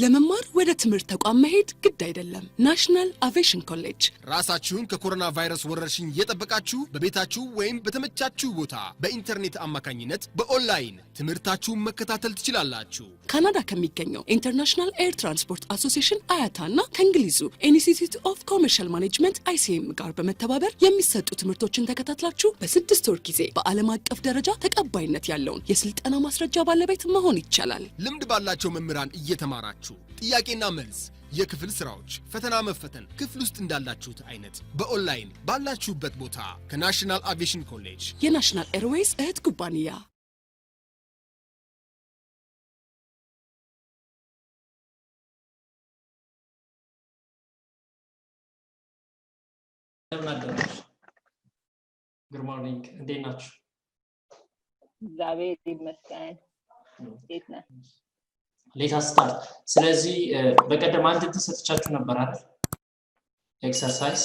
ለመማር ወደ ትምህርት ተቋም መሄድ ግድ አይደለም። ናሽናል አቪዬሽን ኮሌጅ ራሳችሁን ከኮሮና ቫይረስ ወረርሽኝ እየጠበቃችሁ በቤታችሁ ወይም በተመቻችሁ ቦታ በኢንተርኔት አማካኝነት በኦንላይን ትምህርታችሁን መከታተል ትችላላችሁ። ካናዳ ከሚገኘው ኢንተርናሽናል ኤር ትራንስፖርት አሶሲዬሽን አያታና ከእንግሊዙ ኢንስቲትዩት ኦፍ ኮመርሻል ማኔጅመንት ICM ጋር በመተባበር የሚሰጡ ትምህርቶችን ተከታትላችሁ በ6 ወር ጊዜ በዓለም አቀፍ ደረጃ ተቀባይነት ያለውን የስልጠና ማስረጃ ባለቤት መሆን ይቻላል። ልምድ ባላቸው መምህራን እየተማራችሁ ጥያቄና መልስ የክፍል ስራዎች ፈተና መፈተን ክፍል ውስጥ እንዳላችሁት አይነት በኦንላይን ባላችሁበት ቦታ ከናሽናል አቪዬሽን ኮሌጅ የናሽናል ኤርዌይስ እህት ኩባንያ Good morning. እንዴት ናችሁ? እግዚአብሔር ይመስገን። እንዴት ነህ? ሌታ ስታርት። ስለዚህ በቀደም አንድ ተሰጥቻችሁ ነበር አይደል? ኤክሰርሳይዝ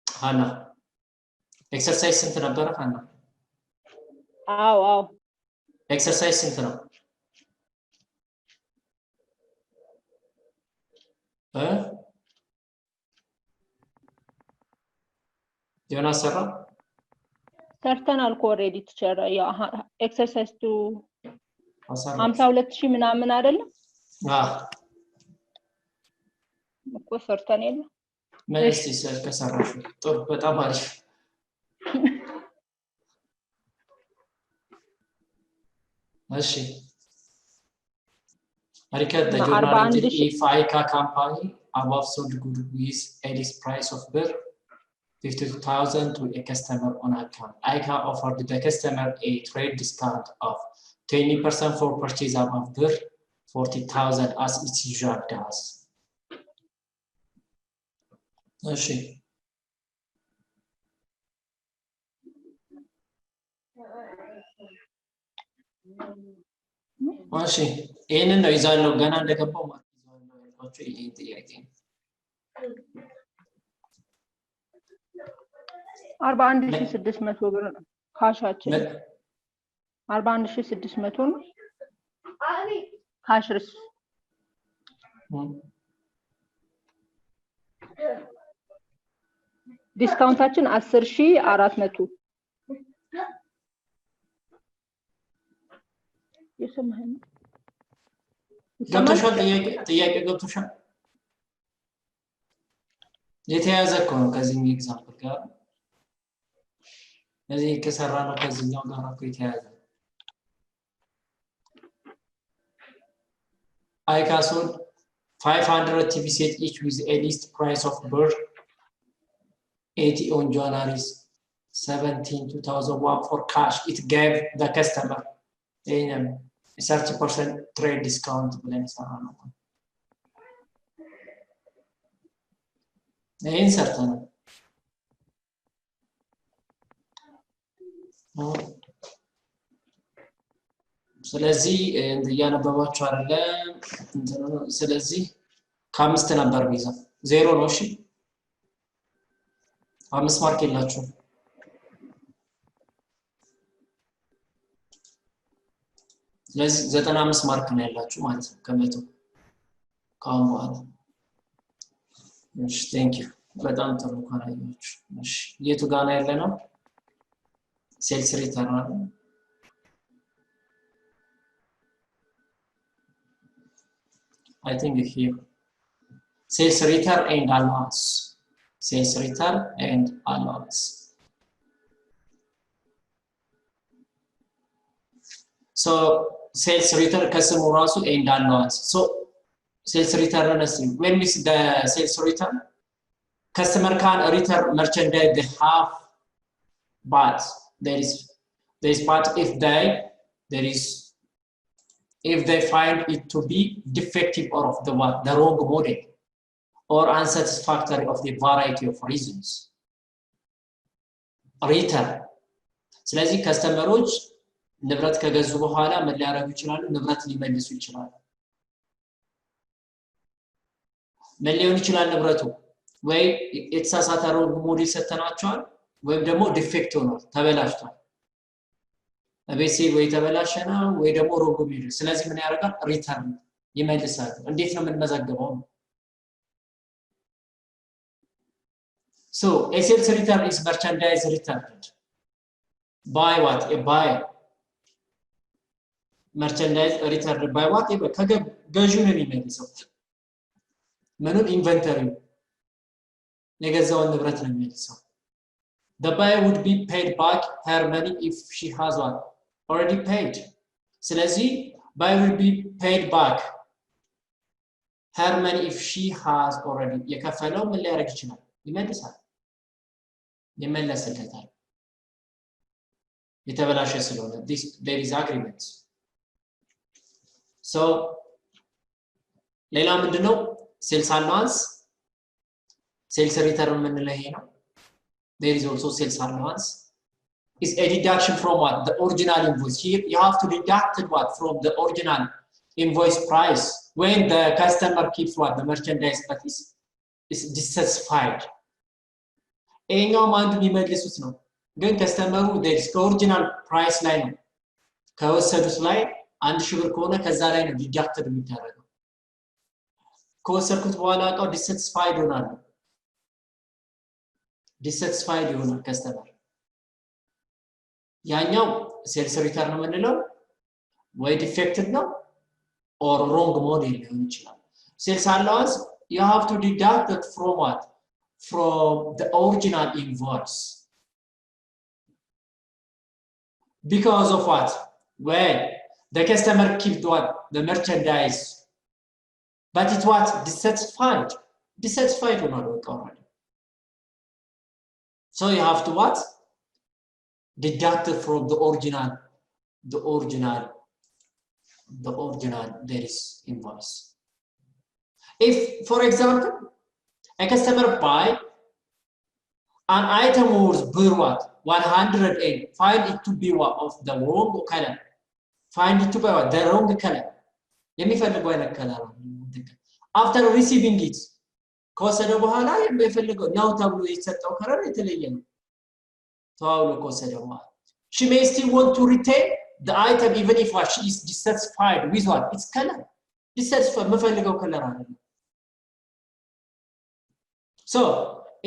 ሃና ኤክሰርሳይዝ ስንት ነበር ሃና? አዎ ኤክሰርሳይዝ ስንት ነው? ዮናስ ሰራ ሰርተናል እኮ ኦሬዲ ቲቸር ያ ኤክሰርሳይዝ 52000 ምናምን አይደለም? እኮ ሰርተን የለ መልስ ከሰራሽ ጥሩ በጣም አሪፍ። እሺ Market the journal if ICA company above sold good with a list price of beer 52,000 to a customer on account. ICA offered the customer a trade discount of 20% for purchase above beer 40,000 as it usually does. Okay. እሺ ይሄንን ነው ይዛለው ገና እንደገባው ማለት ይዛለው ያልኳችሁ ይሄ ጥያቄ 41600 ብር ነው ካሻችን 41600 ነው ካሽርስ ዲስካውንታችን 10400 የሰማኸኝ ገብቶሻል? ጥያቄ ገብቶሻል? የተያዘ እኮ ነው ከዚህኛው ኤግዛምፕል ጋር ለዚህ ከሰራ ነው ከዚህኛው ጋር እኮ የተያዘ ICA sold 500 TV set each with a list price of beer 80 on January 17 2001 for cash. It gave the customer a 30% trade discount ብለን ሰራነው። ይሄን ሰርተናል። ስለዚህ ያነበባችሁ አይደለም ስለዚህ ከአምስት ነበር ቢዛ 0 ነው። እሺ 5 ማርክ የላችሁም። ስለዚህ 95 ማርክ ነው ያላችሁ ማለት ነው ከመቶ ካሁን በኋላ። እሺ ቴንክ ዩ በጣም ጥሩ ካላያችሁ። እሺ የቱ ጋር ነው ያለነው? ሴልስ ሪተርን I think here sales return and allowance. Sales return and allowance. So sales return customer also and allowance. So sales return when we see the sales return customer can return merchandise they have but there is part if they find it to be defective or of the wrong model or unsatisfactory of the variety of reasons return. ስለዚህ ከስተመሮች ንብረት ከገዙ በኋላ ምን ሊያደርጉ ይችላሉ? ንብረት ሊመልሱ ይችላሉ። ምን ሊሆን ይችላል ንብረቱ? ወይ የተሳሳተ ሮንግ ሞዴል ሰተናቸዋል ወይም ደግሞ ዲፌክት ሆኗል ተበላሽቷል። አቤሴል ወይ ተበላሸና ወይ ደግሞ ሮንግ ሚል ስለዚህ ምን ያደርጋል ሪተርን ይመልሳል እንዴት ነው የምንመዘግበው so a sales return is merchandise returned by what a buyer merchandise returned by what ከገዢው ነው የሚመልሰው ምኑን ኢንቨንተሪ የገዛውን ንብረት ነው የሚመልሰው the buyer would be paid back her money if she has one already paid ስለዚህ buyer will be paid back her money if she has already የከፈለው ምን ሊያደርግ ይችላል ይመልሳል ይመለስለታል የተበላሸ ስለሆነ this there is agreement so ሌላ ምንድነው sales allowance sales return የምንለው ይሄ ነው there is also sales allowance is a deduction from what the original invoice here you have to deduct what from the original invoice price when the customer keeps what the merchandise but is dissatisfied ኤኛው ማንዱ የሚመልሱት ነው ግን ከስተመሩ there is original price ላይ ነው ከወሰዱት ላይ 1000 ብር ከሆነ ከዛ ላይ ነው deducted የሚደረገው ከወሰድኩት በኋላ አቃው dissatisfied ሆናል dissatisfied ይሆናል ከስተመር ያኛው ሴልስ ሪተርን ነው የምንለው ወይ ዲፌክትድ ነው or wrong model ሊሆን ይችላል sales allowance you have to deduct it from what from the original invoice because of what when the customer kept what the merchandise but it was dissatisfied ሆኗል already so you have to what deduct from the original there is invoice if for example a customer buy an item worth what 108 find it to be what of the wrong color find it to be what the wrong color የሚፈልገው አይነት color after receiving it ከወሰደ በኋላ የሚፈልገው ነው ተብሎ የተሰጠው ከለር የተለየ ነው ተዋውሎ ከወሰደ በኋላ she may still want to retain the item even if she is dissatisfied with what its color dissatisfied መፈልገው color አይደለም so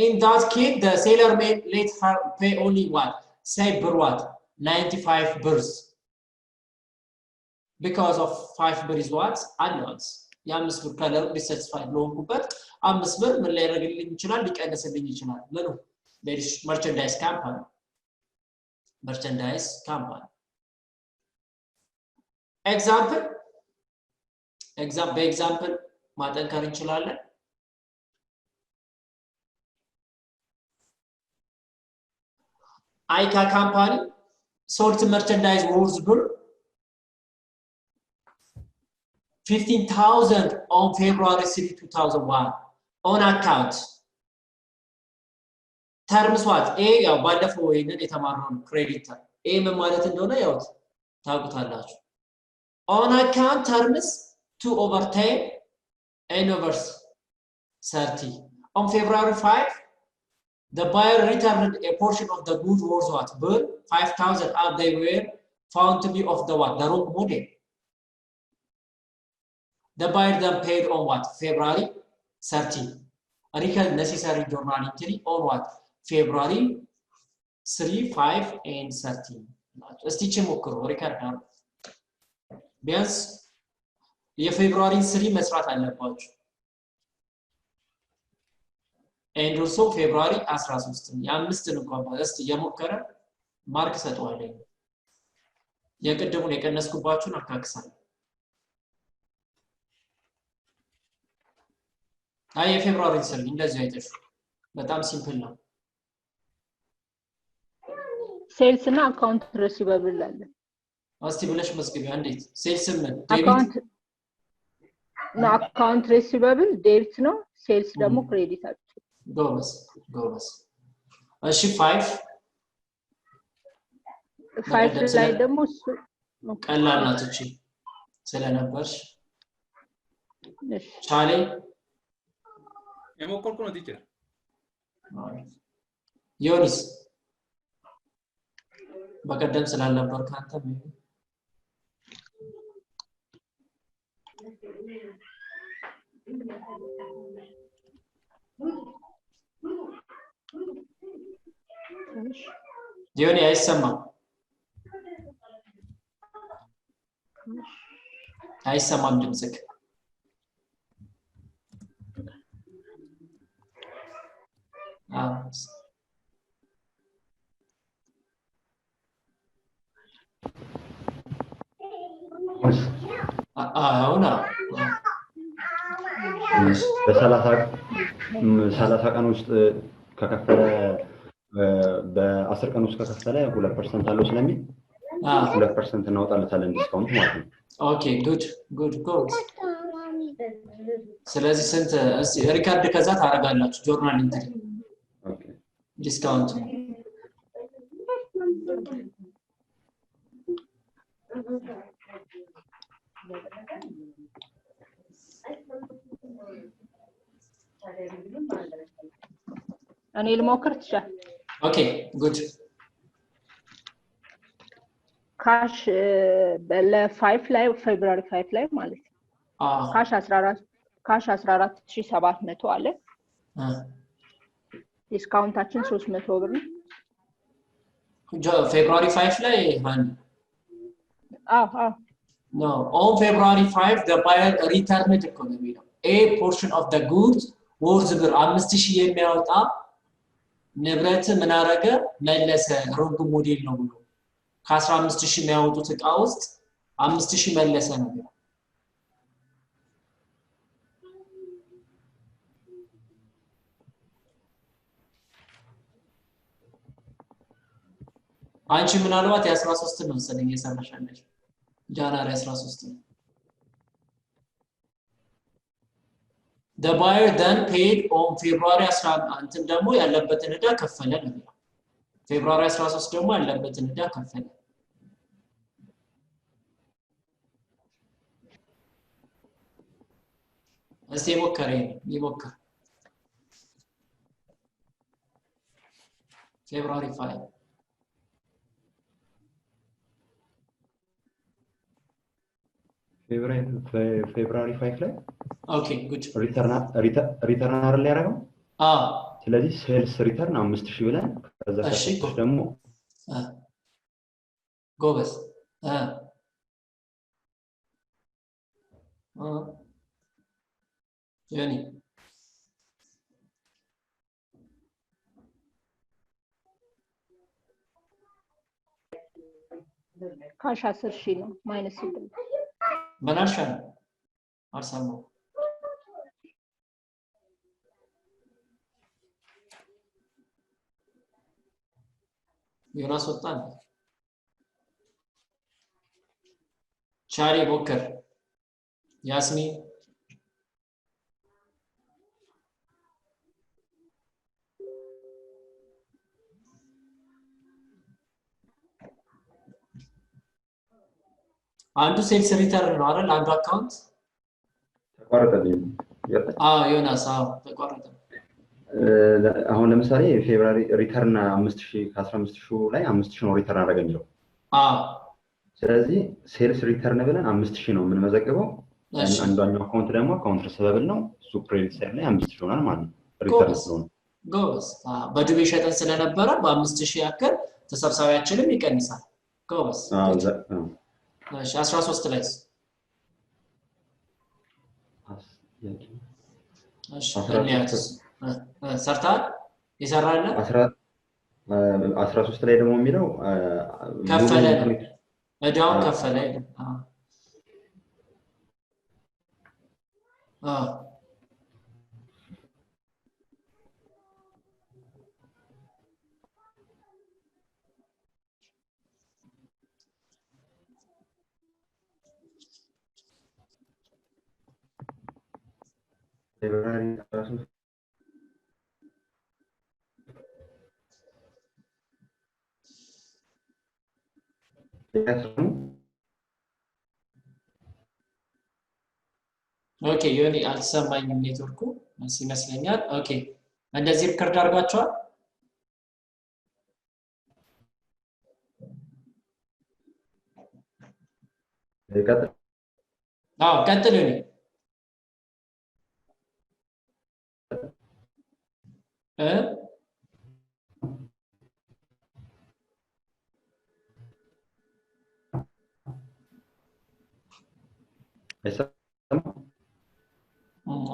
in that case the seller may let her pay only what say per what 95 birrs because of 5 birrs is what allowance ያ5 ብር color dissatisfied ለሆንኩበት 5 ብር ምን ላይ ያደርግልኝ ይችላል ሊቀንስልኝ ይችላል ምኑ there is merchandise company example ማጠንከር እንችላለን ICA company sold merchandise worth birr 15,000 on February 3, 2001 on account terms what a ያው ባለፈው ወይንን የተማርነው ክሬዲት a ምን ማለት እንደሆነ ያው ታውቁታላችሁ on account terms 2/10 and over 30 on February 5 the buyer returned a portion of the goods worth what birr 5,000 and they were found to be of the what the wrong model the buyer then paid on what February 30 recall necessary journal entry on what February 3 5 and 13 እስቲ ሞክሩ ሪከርድ አድርጉ ቢያንስ የፌብሩዋሪ 3 መስራት አለባችሁ and also February 13 የ5 እንኳን እስቲ የሞከረ ማርክ ሰጠዋለኝ የቀደሙን የቀነስኩባችሁን አካክሳለሁ አይ የፌብሩዋሪ 3 እንደዚህ አይተሽ በጣም ሲምፕል ነው ሴልስ እና አካውንት ሪሲቨብል አለ እስቲ ብለሽ መስገቢያ እንዴት ሴልስ ምን አካውንት ሪሲቨብል ዴቢት ነው ሴልስ ደግሞ ክሬዲት አለ ጎበስ እሺ 5 ላይ ደግሞ ቀላል ናት እቺ ስለነበርሽ እሺ ቻሌ የሞከርኩ ነው ቲቸር ዮኒስ በቀደም ስላልነበር ካንተ ዲዮኒ አይሰማም ድምጽክ በ30 ቀን ውስጥ ከከፈለ በ10 ቀን ውስጥ ከከፈለ 2% አለው ስለሚል 2% እናወጣለታለን ዲስካውንት ማለት ነው። ኦኬ ጉድ ስለዚህ ስንት ሪካርድ ከዛ ታረጋላችሁ ጆርናል ኢንትሪ ኦኬ ዲስካውንት እኔ ልሞክር ትችል ኦኬ ጉድ ካሽ በለ5 ላይ ፌብሩዋሪ 5 ላይ ማለት ነው ካሽ 14700 አለ ዲስካውንታችን 300 ብር ነው ፌብሩዋሪ 5 ላይ ማን no on February 5 the buyer returned economy a portion of the goods worth ብር 5000 የሚያወጣ ንብረት ምን አረገ መለሰ ሮንግ ሞዴል ነው ብሎ ከ15000 የሚያወጡት ዕቃ ውስጥ 5000 መለሰ ነው አንቺ ምናልባት የ13 ነው ሰለኝ የሰራሻለሽ ጃንዋሪ 13 ነው The buyer then paid on February 11 እንትን ደግሞ ያለበትን ዕዳ ከፈለ ነው ፌብሩዋሪ 13 ደግሞ ያለበትን ዕዳ ከፈለ እስቲ ይሞክር ፌብሩዋሪ 5 ፌብሩዋሪ 5 ላይ ኦኬ ጉድ ሪተርን አይደል ያደረገው ስለዚህ ሴልስ ሪተርን 5000 ብለን ከዛ ደግሞ ጎበስ ያኒ ካሽ 10000 ነው ማይነስ በናሻን አርሳሞ ዮናስ ወጣን ቻሪ ቦከር ያስሚ አንዱ ሴልስ ሪተርን ነው አይደል አንዱ አካውንት ተቋረጠልኝ ዮናስ ተቋረጠ አሁን ለምሳሌ ፌብሩዋሪ ሪተርን 5000 ከ15000 ላይ 5000 ነው ሪተርን አደረገኝው ስለዚህ ሴልስ ሪተርን ብለን 5000 ነው የምንመዘግበው አንዷኛው አካውንት ደግሞ አካውንት ሪሲቨብል ነው እሱ ክሬዲት ሳይድ ላይ 5000 ሆናል ማለት ነው ሪተርን ስለሆነ ጎበስ በዱቤ ሸጠን ስለነበረ በ5000 ያክል ተሰብሳቢያችንም ይቀንሳል ጎበስ እሺ 13 ላይ እሺ ሰርታል ይሰራል 13 ላይ ደግሞ የሚለው ከፈለ እዳውን ከፈለ ፌብሩዋሪ 13 ኦኬ ዮኒ አልሰማኝም ኔትወርኩ ይመስለኛል ኦኬ እንደዚህ ሪከርድ አድርጋችኋል ቀጥል ቀጥል እኔ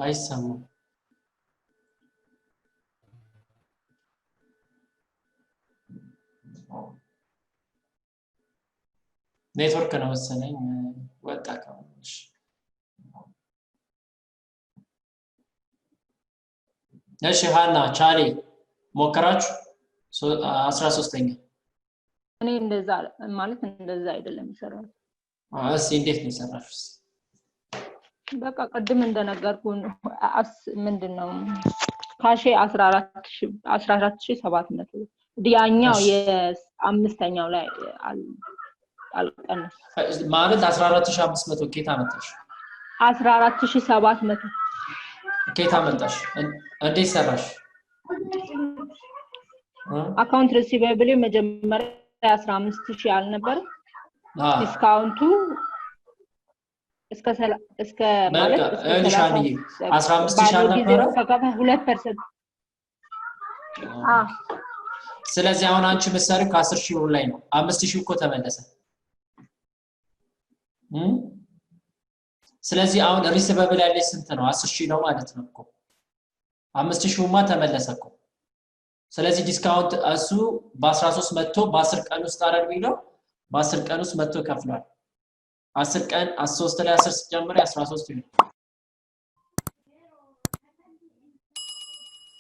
አይሰማም ኔትወርክ ነው መሰለኝ ወጣ ከሆነሽ እሺ ሃና ቻሌ ሞከራችሁ 13ኛ እኔ እንደዛ ማለት እንደዛ አይደለም ይሰራል እሺ እንዴት ነው ይሰራችሁስ በቃ ቀድም እንደነገርኩ ምንድነው ካሼ 14700 ዲያኛው የአምስተኛው ላይ አልቀነስ ማለት 14500 ኬታ መጣሽ 14700 ኬታ መጣሽ እንዴት ሰራሽ አካውንት ሪሲቨብል መጀመሪያ 15000 አልነበር ዲስካውንቱ እስከ ማለት እልሻኒ 15000 አልነበረ 2% ስለዚህ አሁን አንቺ መሰሪው ከ10000 ብር ላይ ነው 5000 እኮ ተመለሰ ስለዚህ አሁን ሪሲቨብል ያለ ስንት ነው 10000 ነው ማለት ነው እኮ 5000ማ ተመለሰ እኮ ስለዚህ ዲስካውንት እሱ በ13 መጥቶ በ10 ቀን ውስጥ አረን ቢለው በ10 ቀን ውስጥ መጥቶ ከፍሏል 10 ቀን 13 ላይ 10 ሲጨምር 13 ነው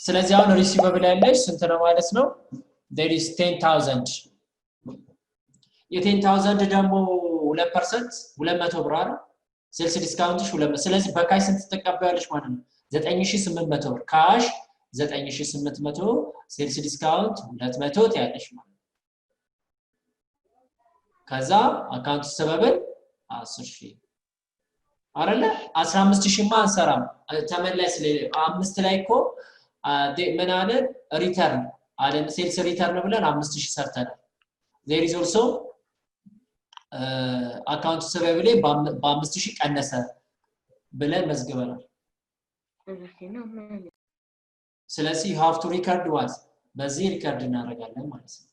ስለዚህ አሁን ሪሲቨብል ያለሽ ስንት ነው ማለት ነው there is 10000 የ10000 ደግሞ 2% 200 ብር አይደል ሴልስ ዲስካውንትሽ 200 ስለዚህ በካሽ ስንት ተቀበያለሽ ማለት ነው 9800 ብር ካሽ 9800 ሴልስ ዲስካውንት 200 ታያለሽ ማለት ከዛ አካውንት ሰበብል 10000 አይደለ 15000 ማ አንሰራም ተመለስ ላይ 5 ላይ እኮ ምን አለ ሪተርን አለ ሴልስ ሪተርን ብለን 5000 ሰርተናል there is also አካውንት ሰበብል በ5000 ቀነሰ ብለን መዝግበናል ስለዚህ you have to record what በዚህ ሪከርድ እናደርጋለን ማለት ነው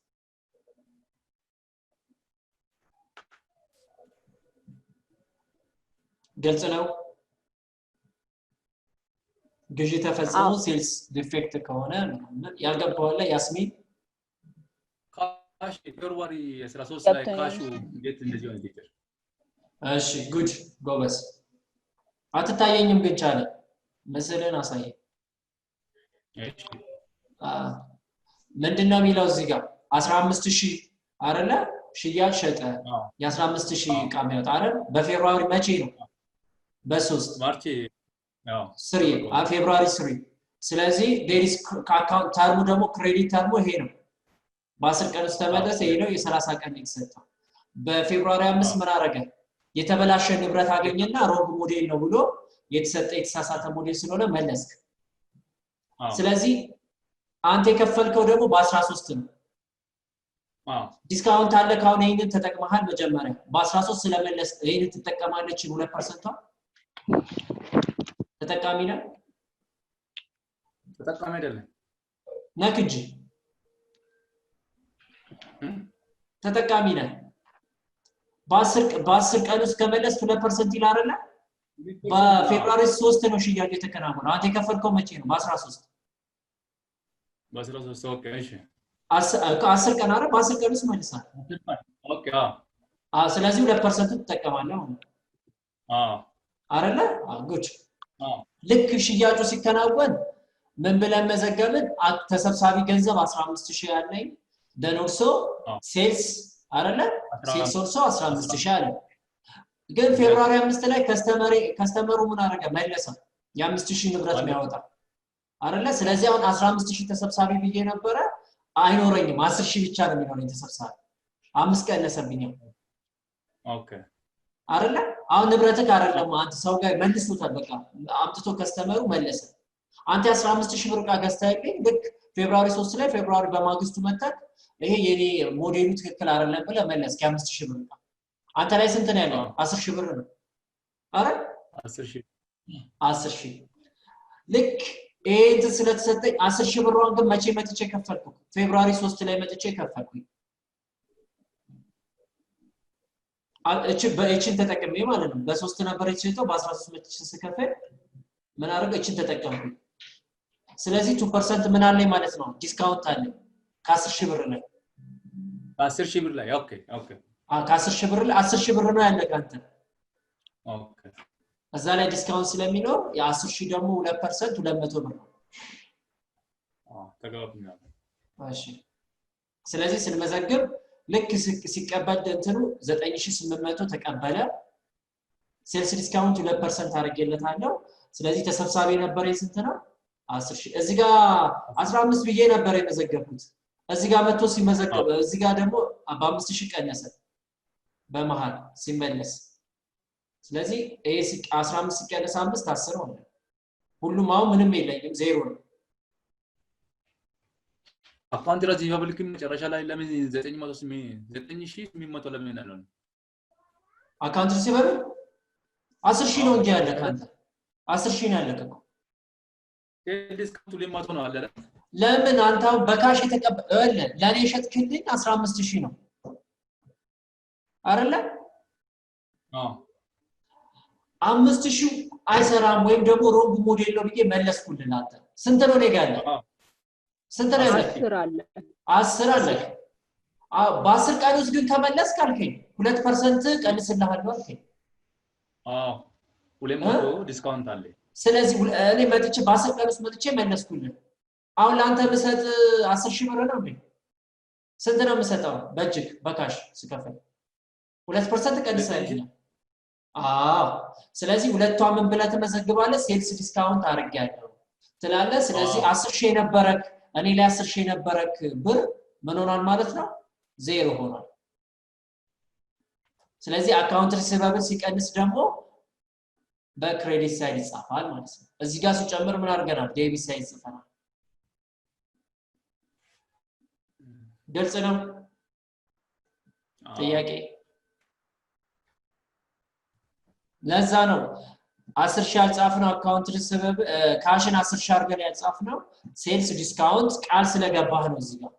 ግልጽ ነው ግዢ ተፈጽሞ ሴልስ ዲፌክት ከሆነ ያልገባው ላይ ያስሚን ካሽ ፌብሩዋሪ 13 ላይ ካሹ እንዴት እንደዚህ ሆነ ዲቴል እሺ ጉድ ጎበስ አትታየኝም ግን ቻለ መስለን አሳየ እሺ ምንድነው የሚለው እዚህ ጋር 15000 አይደለ ሽያጭ ሸጠ የ15000 ዕቃ የሚያወጣ አይደል በፌብሩዋሪ መቼ ነው በ3 ማርች ያው 3 ፌብሩዋሪ 3 ስለዚህ there is አካውንት ተርሙ ደግሞ ክሬዲት ተርሙ ይሄ ነው በ10 ቀን ውስጥ ተመለሰ ይሄ ነው የ30 ቀን የተሰጠው በፌብሩዋሪ 5 ምን አረገ የተበላሸ ንብረት አገኘና ሮግ ሞዴል ነው ብሎ የተሳሳተ ሞዴል ስለሆነ መለስክ ስለዚህ አንተ የከፈልከው ደግሞ በ13 ነው ዲስካውንት አለ ካሁን ይሄንን ተጠቅመሃል መጀመሪያ በ13 ስለመለስ ይሄን ተጠቀማለች 2% ተጠቃሚ ነው ተጠቃሚ አይደለም ነክጂ ተጠቃሚ ነው በ10 ቀን ውስጥ ከመለስ 2% ይላል አይደል በፌብሩዋሪ 3 ነው ሽያጭ የተከናወነው አንተ የከፈልከው መቼ ነው በ13 በ13 ኦኬ እሺ 10 ቀን አረ በ10 ቀን ውስጥ መልሳል ኦኬ ስለዚህ 2% ተጠቀማለህ አይደለ ጉድ ልክ ሽያጩ ሲከናወን ምን ብለን መዘገብን ተሰብሳቢ ገንዘብ 15000 ያለኝ ደኖርሶ ሴልስ አይደለ ሴልስ ኦልሶ 15000 አለ ግን ፌብሩዋሪ 5 ላይ ከስተመሩ ምን አረገ መለሰ የ5000 ንብረት የሚያወጣ አይደለ ስለዚህ አሁን 15000 ተሰብሳቢ ብዬ ነበረ አይኖረኝም 10000 ብቻ ነው የሚኖረኝ ተሰብሳቢ 5 ቀነሰብኝ ኦኬ አይደለ አሁን ንብረትህ አይደለም አንተ ሰው ጋር መልሶታል በቃ አምጥቶ ከስተመሩ መለሰ አንተ 15000 ብር ዕቃ ገዝተህልኝ ልክ ፌብሩዋሪ 3 ላይ ፌብሩዋሪ በማግስቱ መጣ ይሄ የኔ ሞዴሉ ትክክል አይደለም ብለህ መለስክ የ5000 ብር ዕቃ አንተ ላይ ስንት ነው ያለው 10000 ብር ነው አረ 10000 10000 ልክ ኤት ስለተሰጠኝ 10000 ብሯን ግን መቼ መጥቼ ከፈልኩ ፌብሩዋሪ 3 ላይ መጥቼ ከፈልኩኝ እቺን ተጠቅሜ ማለት ነው በ3 ነበር የተሰጠው በ13 መጥቼ ስከፈል ምን አረገ እቺን ተጠቀምኩኝ ስለዚህ 2% ምን አለኝ ማለት ነው ዲስካውንት አለ ከ10000 ብር ላይ 10000 ብር ላይ ኦኬ ከ10000 ብር ላይ 10000 ብር ነው ያለ ካንተ ኦኬ እዛ ላይ ዲስካውንት ስለሚኖር የ10000 ደግሞ 2% 200 ብር ነው ተጋብኛል እሺ ስለዚህ ስንመዘግብ ልክ ሲቀበል እንትኑ 9800 ተቀበለ ሴልስ ዲስካውንት 2% አድርጌለታለሁ ስለዚህ ተሰብሳቢ ነበር ስንት ነው 10000 እዚህ ጋር 15 ብዬ ነበር የመዘገብኩት እዚህ ጋር መጥቶ ሲመዘገብ እዚህ ጋር ደግሞ በ5000 ቀነሰ በመሃል ሲመለስ ስለዚህ ኤ 15 ሲቀነስ 5 10 ሆነ ሁሉም አሁን ምንም የለኝም ዜሮ ነው አካውንት ሪሲቨብል ግን መጨረሻ ላይ ለምን 9800 ለምን አለው አካውንት ሪሲቨብል 10000 ነው እንጂ ያለ ካንተ 10000 ነው ያለከው ዲስካውንቱ ለማቶ ነው አለ ለምን አንተው በካሽ የተቀበለ ለኔ ሸጥክልኝ 15000 ነው አይደለ 5000 አይሰራም ወይም ደግሞ ሮንግ ሞዴል ነው ብዬ መለስኩልኝ አንተ ስንት ነው ነገ ያለ ስንት ነው ያለ 10 አለ በ10 ቀን ውስጥ ግን ተመለስክ አልከኝ 2% ቀንስልሃለሁ አልከኝ 200 ዲስካውንት አለ ስለዚህ እኔ መጥቼ በ10 ቀን ውስጥ መጥቼ መለስኩልኝ አሁን ላንተ ብሰጥ 10000 ብር ነው እንዴ ስንት ነው የምሰጠው በእጅግ በካሽ ስከፈል 2% ቀንሰልኝ ስለዚህ ሁለቷን ምን ብለህ ተመዘግባለህ ሴልስ ዲስካውንት አድርጌያለሁ ትላለህ ስለዚህ 10000 የነበረክ እኔ ላይ 10000 የነበረክ ብር ምን ሆኗል ማለት ነው ዜሮ ሆኗል ስለዚህ አካውንት ሪሲቨብል ሲቀንስ ደግሞ በክሬዲት ሳይድ ይጻፋል ማለት ነው እዚህ ጋር ሲጨምር ምን አድርገናል ዴቢት ሳይድ ጽፈናል ግልጽ ነው ጥያቄ ለዛ ነው 10000 ያልጻፍነው አካውንት ሪሲቨብል ካሽን 10000 አድርገን ያልጻፍነው ሴልስ ዲስካውንት ቃል ስለገባህ ነው እዚህ ጋር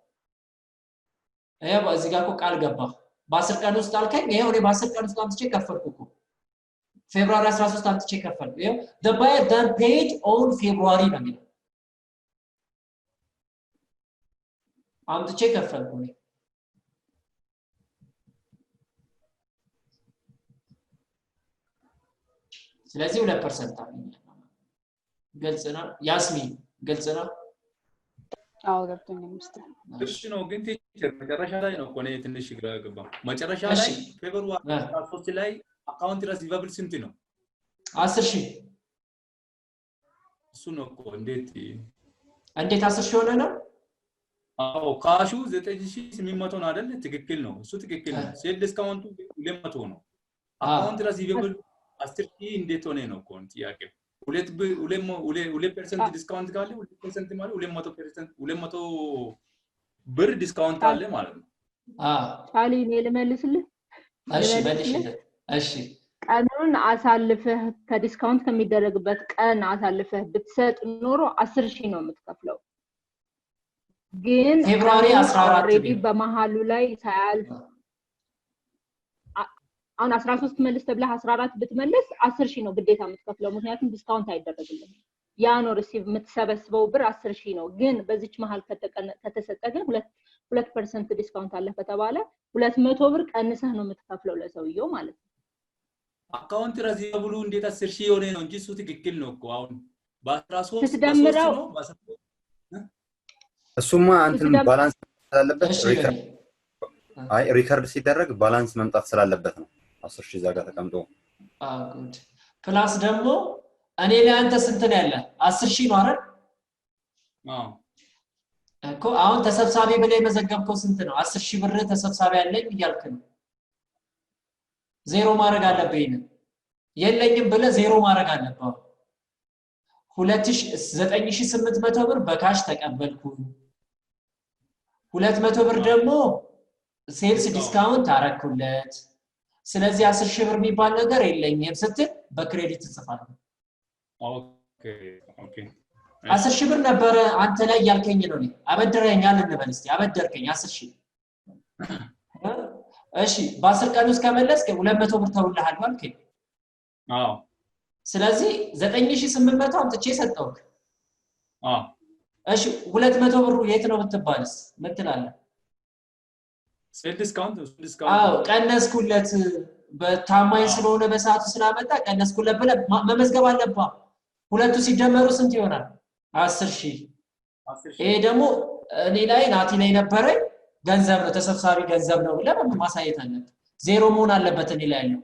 እዚህ ጋር እኮ ቃል ገባህ በ10 ቀን ውስጥ አልከኝ ይሄው እኔ በ10 ቀን ውስጥ አምጥቼ ከፈልኩ እኮ ፌብሩዋሪ 13 አምጥቼ ከፈልኩ ይሄው the buyer then paid on February ነው የሚለው አምጥቼ ከፈልኩ እኔ ስለዚህ 2% አገኛለሁ ግልጽ ነው ያስሚን ግልጽ ነው አዎ ገብቶኛል ሚስተር እሺ ነው ግን ቲቸር መጨረሻ ላይ ነው ኮኔ ትንሽ ግራ ገባ መጨረሻ ላይ ፌብሩዋሪ 13 ላይ አካውንት ሪሲቨብል ስንት ነው 10000 እሱ ነው እኮ እንዴት 10000 ሆነ ነው አዎ ካሹ 9800 ነው አይደል ትክክል ነው እሱ ትክክል ነው ሴል ዲስካውንቱ 200 ነው አካውንት ሪሲቨብል 10000 እንዴት ሆነ ነው ኮን ጥያቄው 2% ዲስካውንት ካለ 2% ማለት 200% ብር ዲስካውንት አለ ማለት ነው ቻሊ እኔ ልመልስልህ እሺ ቀኑን አሳልፈህ ከዲስካውንት ከሚደረግበት ቀን አሳልፈህ ብትሰጥ ኖሮ 10000 ነው የምትከፍለው ግን ፌብሩዋሪ 14 ሬዲ በመሃሉ ላይ ሳያልፍ አሁን 13 መልስ ተብለህ 14 ብትመለስ 10000 ነው ግዴታ የምትከፍለው ምክንያቱም ዲስካውንት አይደረግልህም ያ ነው ሪሲቭ የምትሰበስበው ብር 10000 ነው ግን በዚች መሃል ከተሰጠ ግን 2% ዲስካውንት አለ ከተባለ 200 ብር ቀንሰህ ነው የምትከፍለው ለሰውየው ማለት ነው አካውንት ሪሲቨብሉ እንዴት 10000 ሆነ ነው እንጂ እሱ ትክክል ነው እኮ አሁን በ13 ስትደምረው እሱማ እንትን ባላንስ ስላለበት ሪከርድ ሲደረግ ባላንስ መምጣት ስላለበት ነው 10000 ዛጋ ተቀምጦ ጉድ ፕላስ ደግሞ እኔ ላይ አንተ ስንት ነው ያለ 10000 ነው አይደል እኮ አሁን ተሰብሳቢ ብለ የመዘገብከው ስንት ነው 10000 ብር ተሰብሳቢ ያለኝ ይያልክ ነው ዜሮ ማድረግ አለብኝ የለኝም ብለ ዜሮ ማድረግ አለብህ 9800 ብር በካሽ ተቀበልኩ 200 ብር ደግሞ ሴልስ ዲስካውንት አረኩለት ስለዚህ 10 ሺህ ብር የሚባል ነገር የለኝም ስትል በክሬዲት ትጽፋለህ ኦኬ ኦኬ 10 ሺህ ብር ነበረ አንተ ላይ ያልከኝ ነው አበድረኛል እንበል እስቲ አበደርከኝ 10 ሺህ እሺ በ10 ቀን ውስጥ ከመለስክ 200 ብር ተውልሃል ማለት አዎ ስለዚህ 9800 አምጥቼ ሰጠውክ አዎ እሺ 200 ብሩ የት ነው ብትባልስ ምን ትላለህ ሴል ዲስካውንት አዎ ቀነስኩለት በታማኝ ስለሆነ በሰዓቱ ስላመጣ ቀነስኩለት ብለህ መመዝገብ አለብህ ሁለቱ ሲደመሩ ስንት ይሆናል 10000 ይሄ ደግሞ እኔ ላይ ናቲ ላይ ነበረ ገንዘብ ነው ተሰብሳቢ ገንዘብ ነው ብለህ ማሳየት አለብህ ዜሮ መሆን አለበት እኔ ላይ ያለው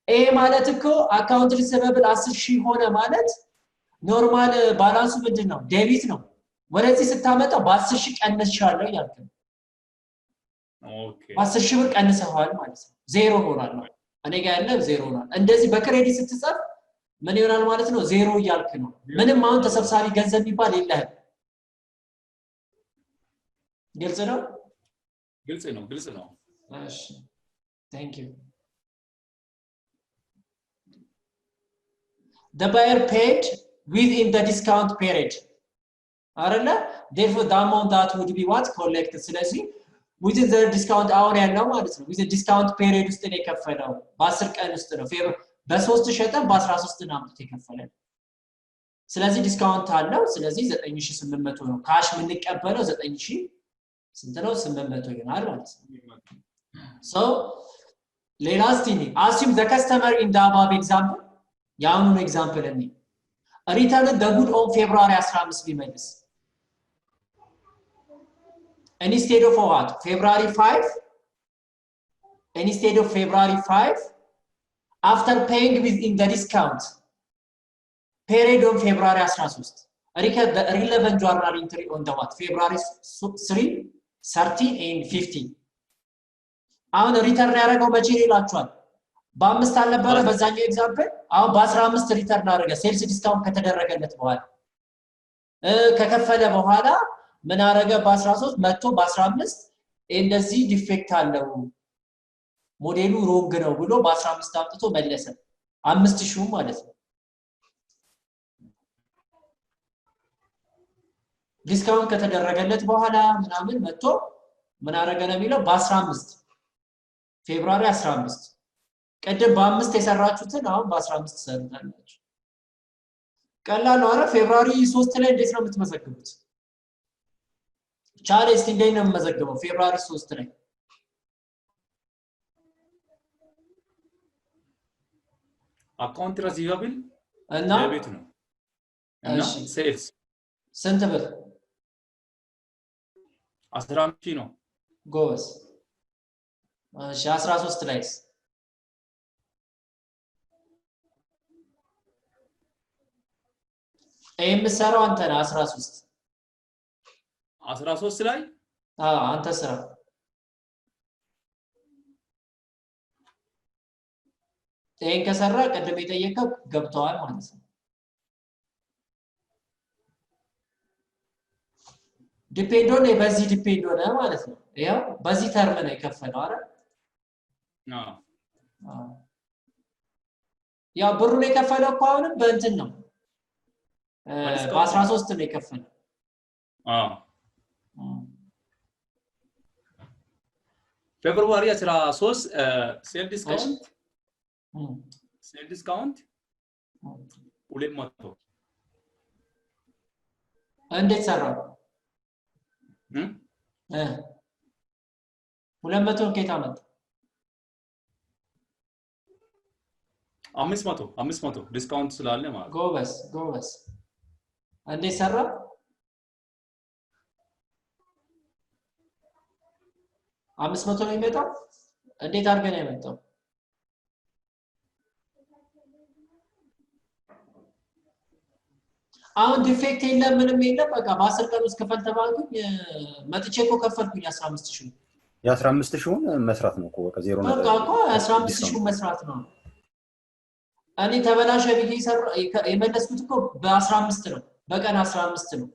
ይሄ ማለት እኮ አካውንት ሪሲቨብል 10000 ሆነ ማለት ኖርማል ባላንሱ ምንድነው ዴቢት ነው ወደዚህ ስታመጣው በ10000 ቀንስሻለሁ ያልክ ኦኬ 10000 ብር ቀንሰዋል ማለት ነው ዜሮ ሆኗል እኔ ጋር ያለው ዜሮ ሆኗል እንደዚህ በክሬዲት ስትጻፍ ምን ይሆናል ማለት ነው ዜሮ ያልክ ነው ምንም አሁን ተሰብሳቢ ገንዘብ ይባል የለህም ግልጽ ነው ግልጽ ነው እሺ thank you the buyer paid within the discount period አይደለ therefore the amount that would be what collected ስለዚህ within the discount hour ያለው ማለት ነው within discount period ውስጥ ነው የከፈለው በ10 ቀን ውስጥ ነው በ3 ሸጠን በ13 ነው አምጥቶ የከፈለው ስለዚህ ዲስካውንት አለው ስለዚህ 9800 ነው ካሽ ምን እንቀበለው 9000 ስንት ነው 800 ይሆናል ማለት ነው so last thing assume the customer in the above example ያውኑ ኤግዛምፕል እኔ return the good on February 15 ቢመልስ instead of what February 5 instead of February 5 after paying within the discount period on February 13 record the relevant journal entry on the what February 3 13 and 15 አሁን ሪተርን ያደረገው መቼ ይላችኋል በ5 አልነበረ በዛኛው ኤግዛምፕል አሁን በ15 ሪተርን አደረገ ሴልስ ዲስካውንት ከተደረገለት በኋላ ከከፈለ በኋላ ምን አደረገ በ13 መጥቶ በ15 እንደዚህ ዲፌክት አለው ሞዴሉ ሮንግ ነው ብሎ በ15 አምጥቶ መለሰ 5000 ማለት ነው ዲስካውንት ከተደረገለት በኋላ ምናምን መጥቶ ምን አደረገ ነው የሚለው በ15 ፌብሩዋሪ 15 ቀደም በ5 የሰራችሁትን አሁን በ15 ሰሩታላችሁ ቀላል ነው አረ ፌብሩዋሪ 3 ላይ እንዴት ነው የምትመዘግቡት ቻሌንጅ እንዴት ነው የምመዘግበው ፌብሩዋሪ 3 ላይ አካውንት ሪሲቨብል እና ቤት ነው እና ሴልስ ስንት ብር 15000 ነው ጎስ እሺ 13 ላይስ ሰራው አንተ ነህ 13 ላይ አንተ ስራ ይሄን ከሰራ ቀደም የጠየቀው ገብቷል ማለት ነው ዲፔንድ ኦን በዚህ ዲፔንድ ሆነ ማለት ነው ያው በዚህ ተርም ላይ ከፈለው አይደል ያ ብሩን የከፈለው እኮ አሁንም በእንትን ነው በ13 ነው የከፈለው ፌብሩዋሪ 13 ሴል ዲስካውንት 200 እንዴት ሰራው 200 ከየት አመጣ 500 ዲስካውንት ስላለ ማለት ጎበስ እንዴት ሰራ 500 ነው የሚመጣው እንዴት አድርገን ያመጣው አሁን ዲፌክት የለም ምንም የለም በቃ በ10 ቀን ውስጥ ከፈል ተባልኩኝ መጥቼ እኮ ከፈልኩኝ 15000 የ15000ን መስራት ነው እኮ በቃ 0 በቃ እኮ 15000 መስራት ነው እኔ ተበላሸ ብዬ የመለስኩት እኮ በ15 ነው በቀን 15 ነው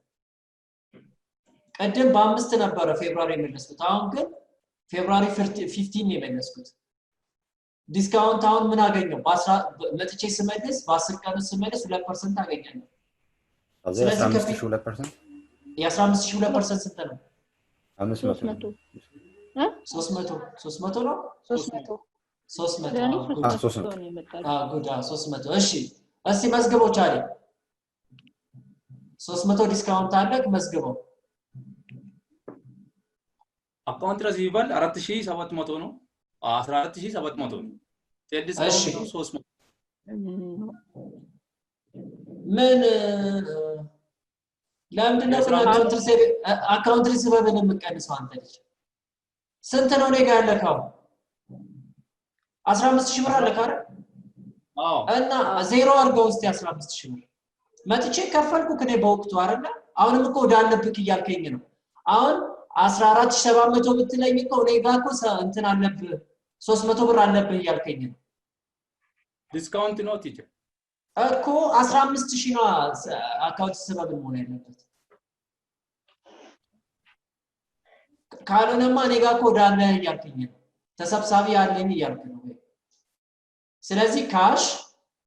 ቀደም በ5 ነበረ ፌብሩዋሪ የመለስኩት አሁን ግን ፌብሩዋሪ 15 የመለስኩት ዲስካውንት አሁን ምን አገኘው መጥቼ ስመልስ በ10 ቀን ስመልስ 2% አገኛለሁ ስለዚህ 15000 የ15000 ስንት ነው 500 300 ነው 300 ጉዳ 300 እሺ እስቲ መዝግቦች አለ 300 ዲስካውንት አለ መዝግበው አካውንት ሪሲቫል 4700 ነው 14700 ነው ዲስካውንት 300 ምን ለምንድነው አካውንት ሪሲቫል የምቀንሰው አንተ ልጅ ስንት ነው ነገ ያለከው 15000 ብር አለ ካረ አዎ እና ዜሮ አድርገው እስቲ 15000 ብር መጥቼ ከፈልኩ ከኔ በወቅቱ አይደለ አሁንም እኮ ወዳለብክ እያልከኝ ነው አሁን 14700 ብትለኝ እኮ እኔ ጋር እኮ እንትን አለብህ 300 ብር አለብህ እያልከኝ ነው ዲስካውንት ነው ቲቸር እኮ 15000 ነው አካውንት ሰበብ መሆን ያለበት ካልሆነማ እኔ ጋር እኮ ወዳለ እያልከኝ ነው ተሰብሳቢ ያለኝ እያልክ ነው ስለዚህ ካሽ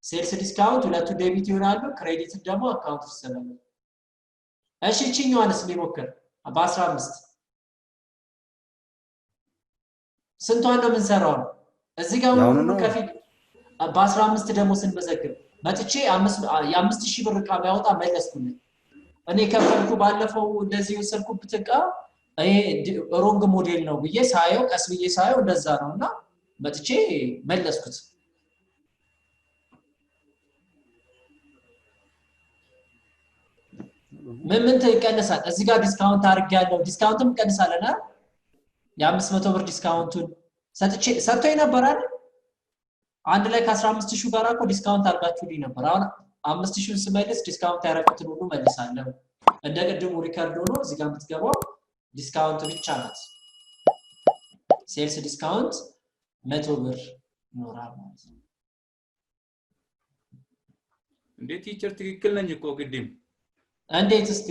ሴልስ ዲስካውንት ሁለቱ ዴቢት ይሆናሉ ክሬዲት ደግሞ አካውንት ሰበብ እሺ እቺኛዋንስ ሊሞክር በ15 ስንቷን ነው የምንሰራው እዚህ ጋር ሁሉ ከፊል በ15 ደግሞ ስንመዘግብ መጥቼ 5000 ብር ዕቃ ባያወጣ መለስኩልኝ እኔ ከፈልኩ ባለፈው እንደዚህ ወሰድኩበት ዕቃ ሮንግ ሞዴል ነው ብዬ ሳየው ቀስ ብዬ ሳየው እንደዛ ነውና መጥቼ መለስኩት ምን ተይቀነሳል እዚህ ጋር ዲስካውንት አድርጌያለሁ ዲስካውንትም ቀንሳለና የ500 ብር ዲስካውንቱን ሰጥቶኝ ነበር አይደል አንድ ላይ ከ15000 ጋር እኮ ዲስካውንት አድርጋችሁልኝ ነበር አሁን 5000 ስመልስ ዲስካውንት ያረኩትን ሁሉ መልሳለሁ እንደ ቅድሙ ሪከርድ ሆኖ እዚህ ጋር የምትገባው ዲስካውንት ብቻ ናት ሴልስ ዲስካውንት 100 ብር ይኖራል ማለት ነው እንዴት ቲቸር ትክክል ነኝ እኮ ቅድም እንዴት እስቲ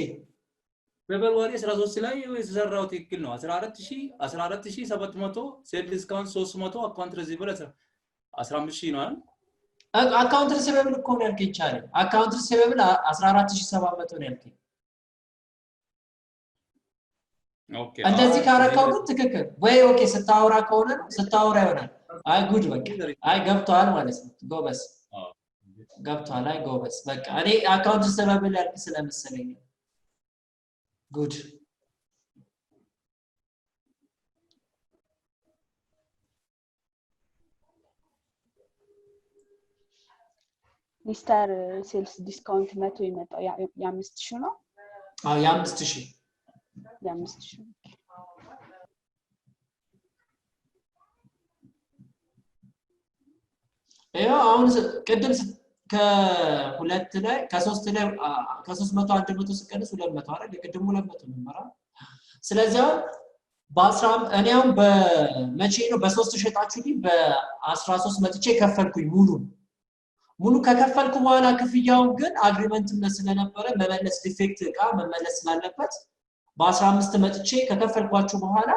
በፌብሩዋሪ 13 ላይ የተሰራው ትክክል ነው 14700 ሴል ዲስካውንት 300 አካውንት ሪሲቨብል 15000 ነው አይደል አካውንት ሪሲቨብል እኮ ነው ያልከኝ ይቻላል አካውንት ሪሲቨብል 14700 ነው ያልከኝ ኦኬ እንደዚህ ካረካው ግን ትክክል ወይ ኦኬ ስታወራ ከሆነ ስታወራ ይሆናል አይ ጉድ በቃ አይ ገብቷል ማለት ነው ጎበስ ገብቷል አይ ጎበስ በቃ እኔ አካውንት ሪሲቨብል ያልክ ስለመሰለኝ ጉድ ሚስተር ሴልስ ዲስካውንት 100 ይመጣው የ5000 ነው አዎ የ5000 አሁን ቅድም ከሁለት ላይ ከ3 ላይ ከ300 100 ሲቀንስ 200 አይደል ቅድም 200 ነበር ስለዚህ እኔው በመቼ ነው በ3 ሸጣችሁልኝ በ13 መጥቼ ከፈልኩኝ ሙሉ ከከፈልኩ በኋላ ክፍያውን ግን አግሪመንት ስለነበረ መመለስ ዲፌክት ዕቃ መመለስ ስላለበት በ15 መጥቼ ከከፈልኳችሁ በኋላ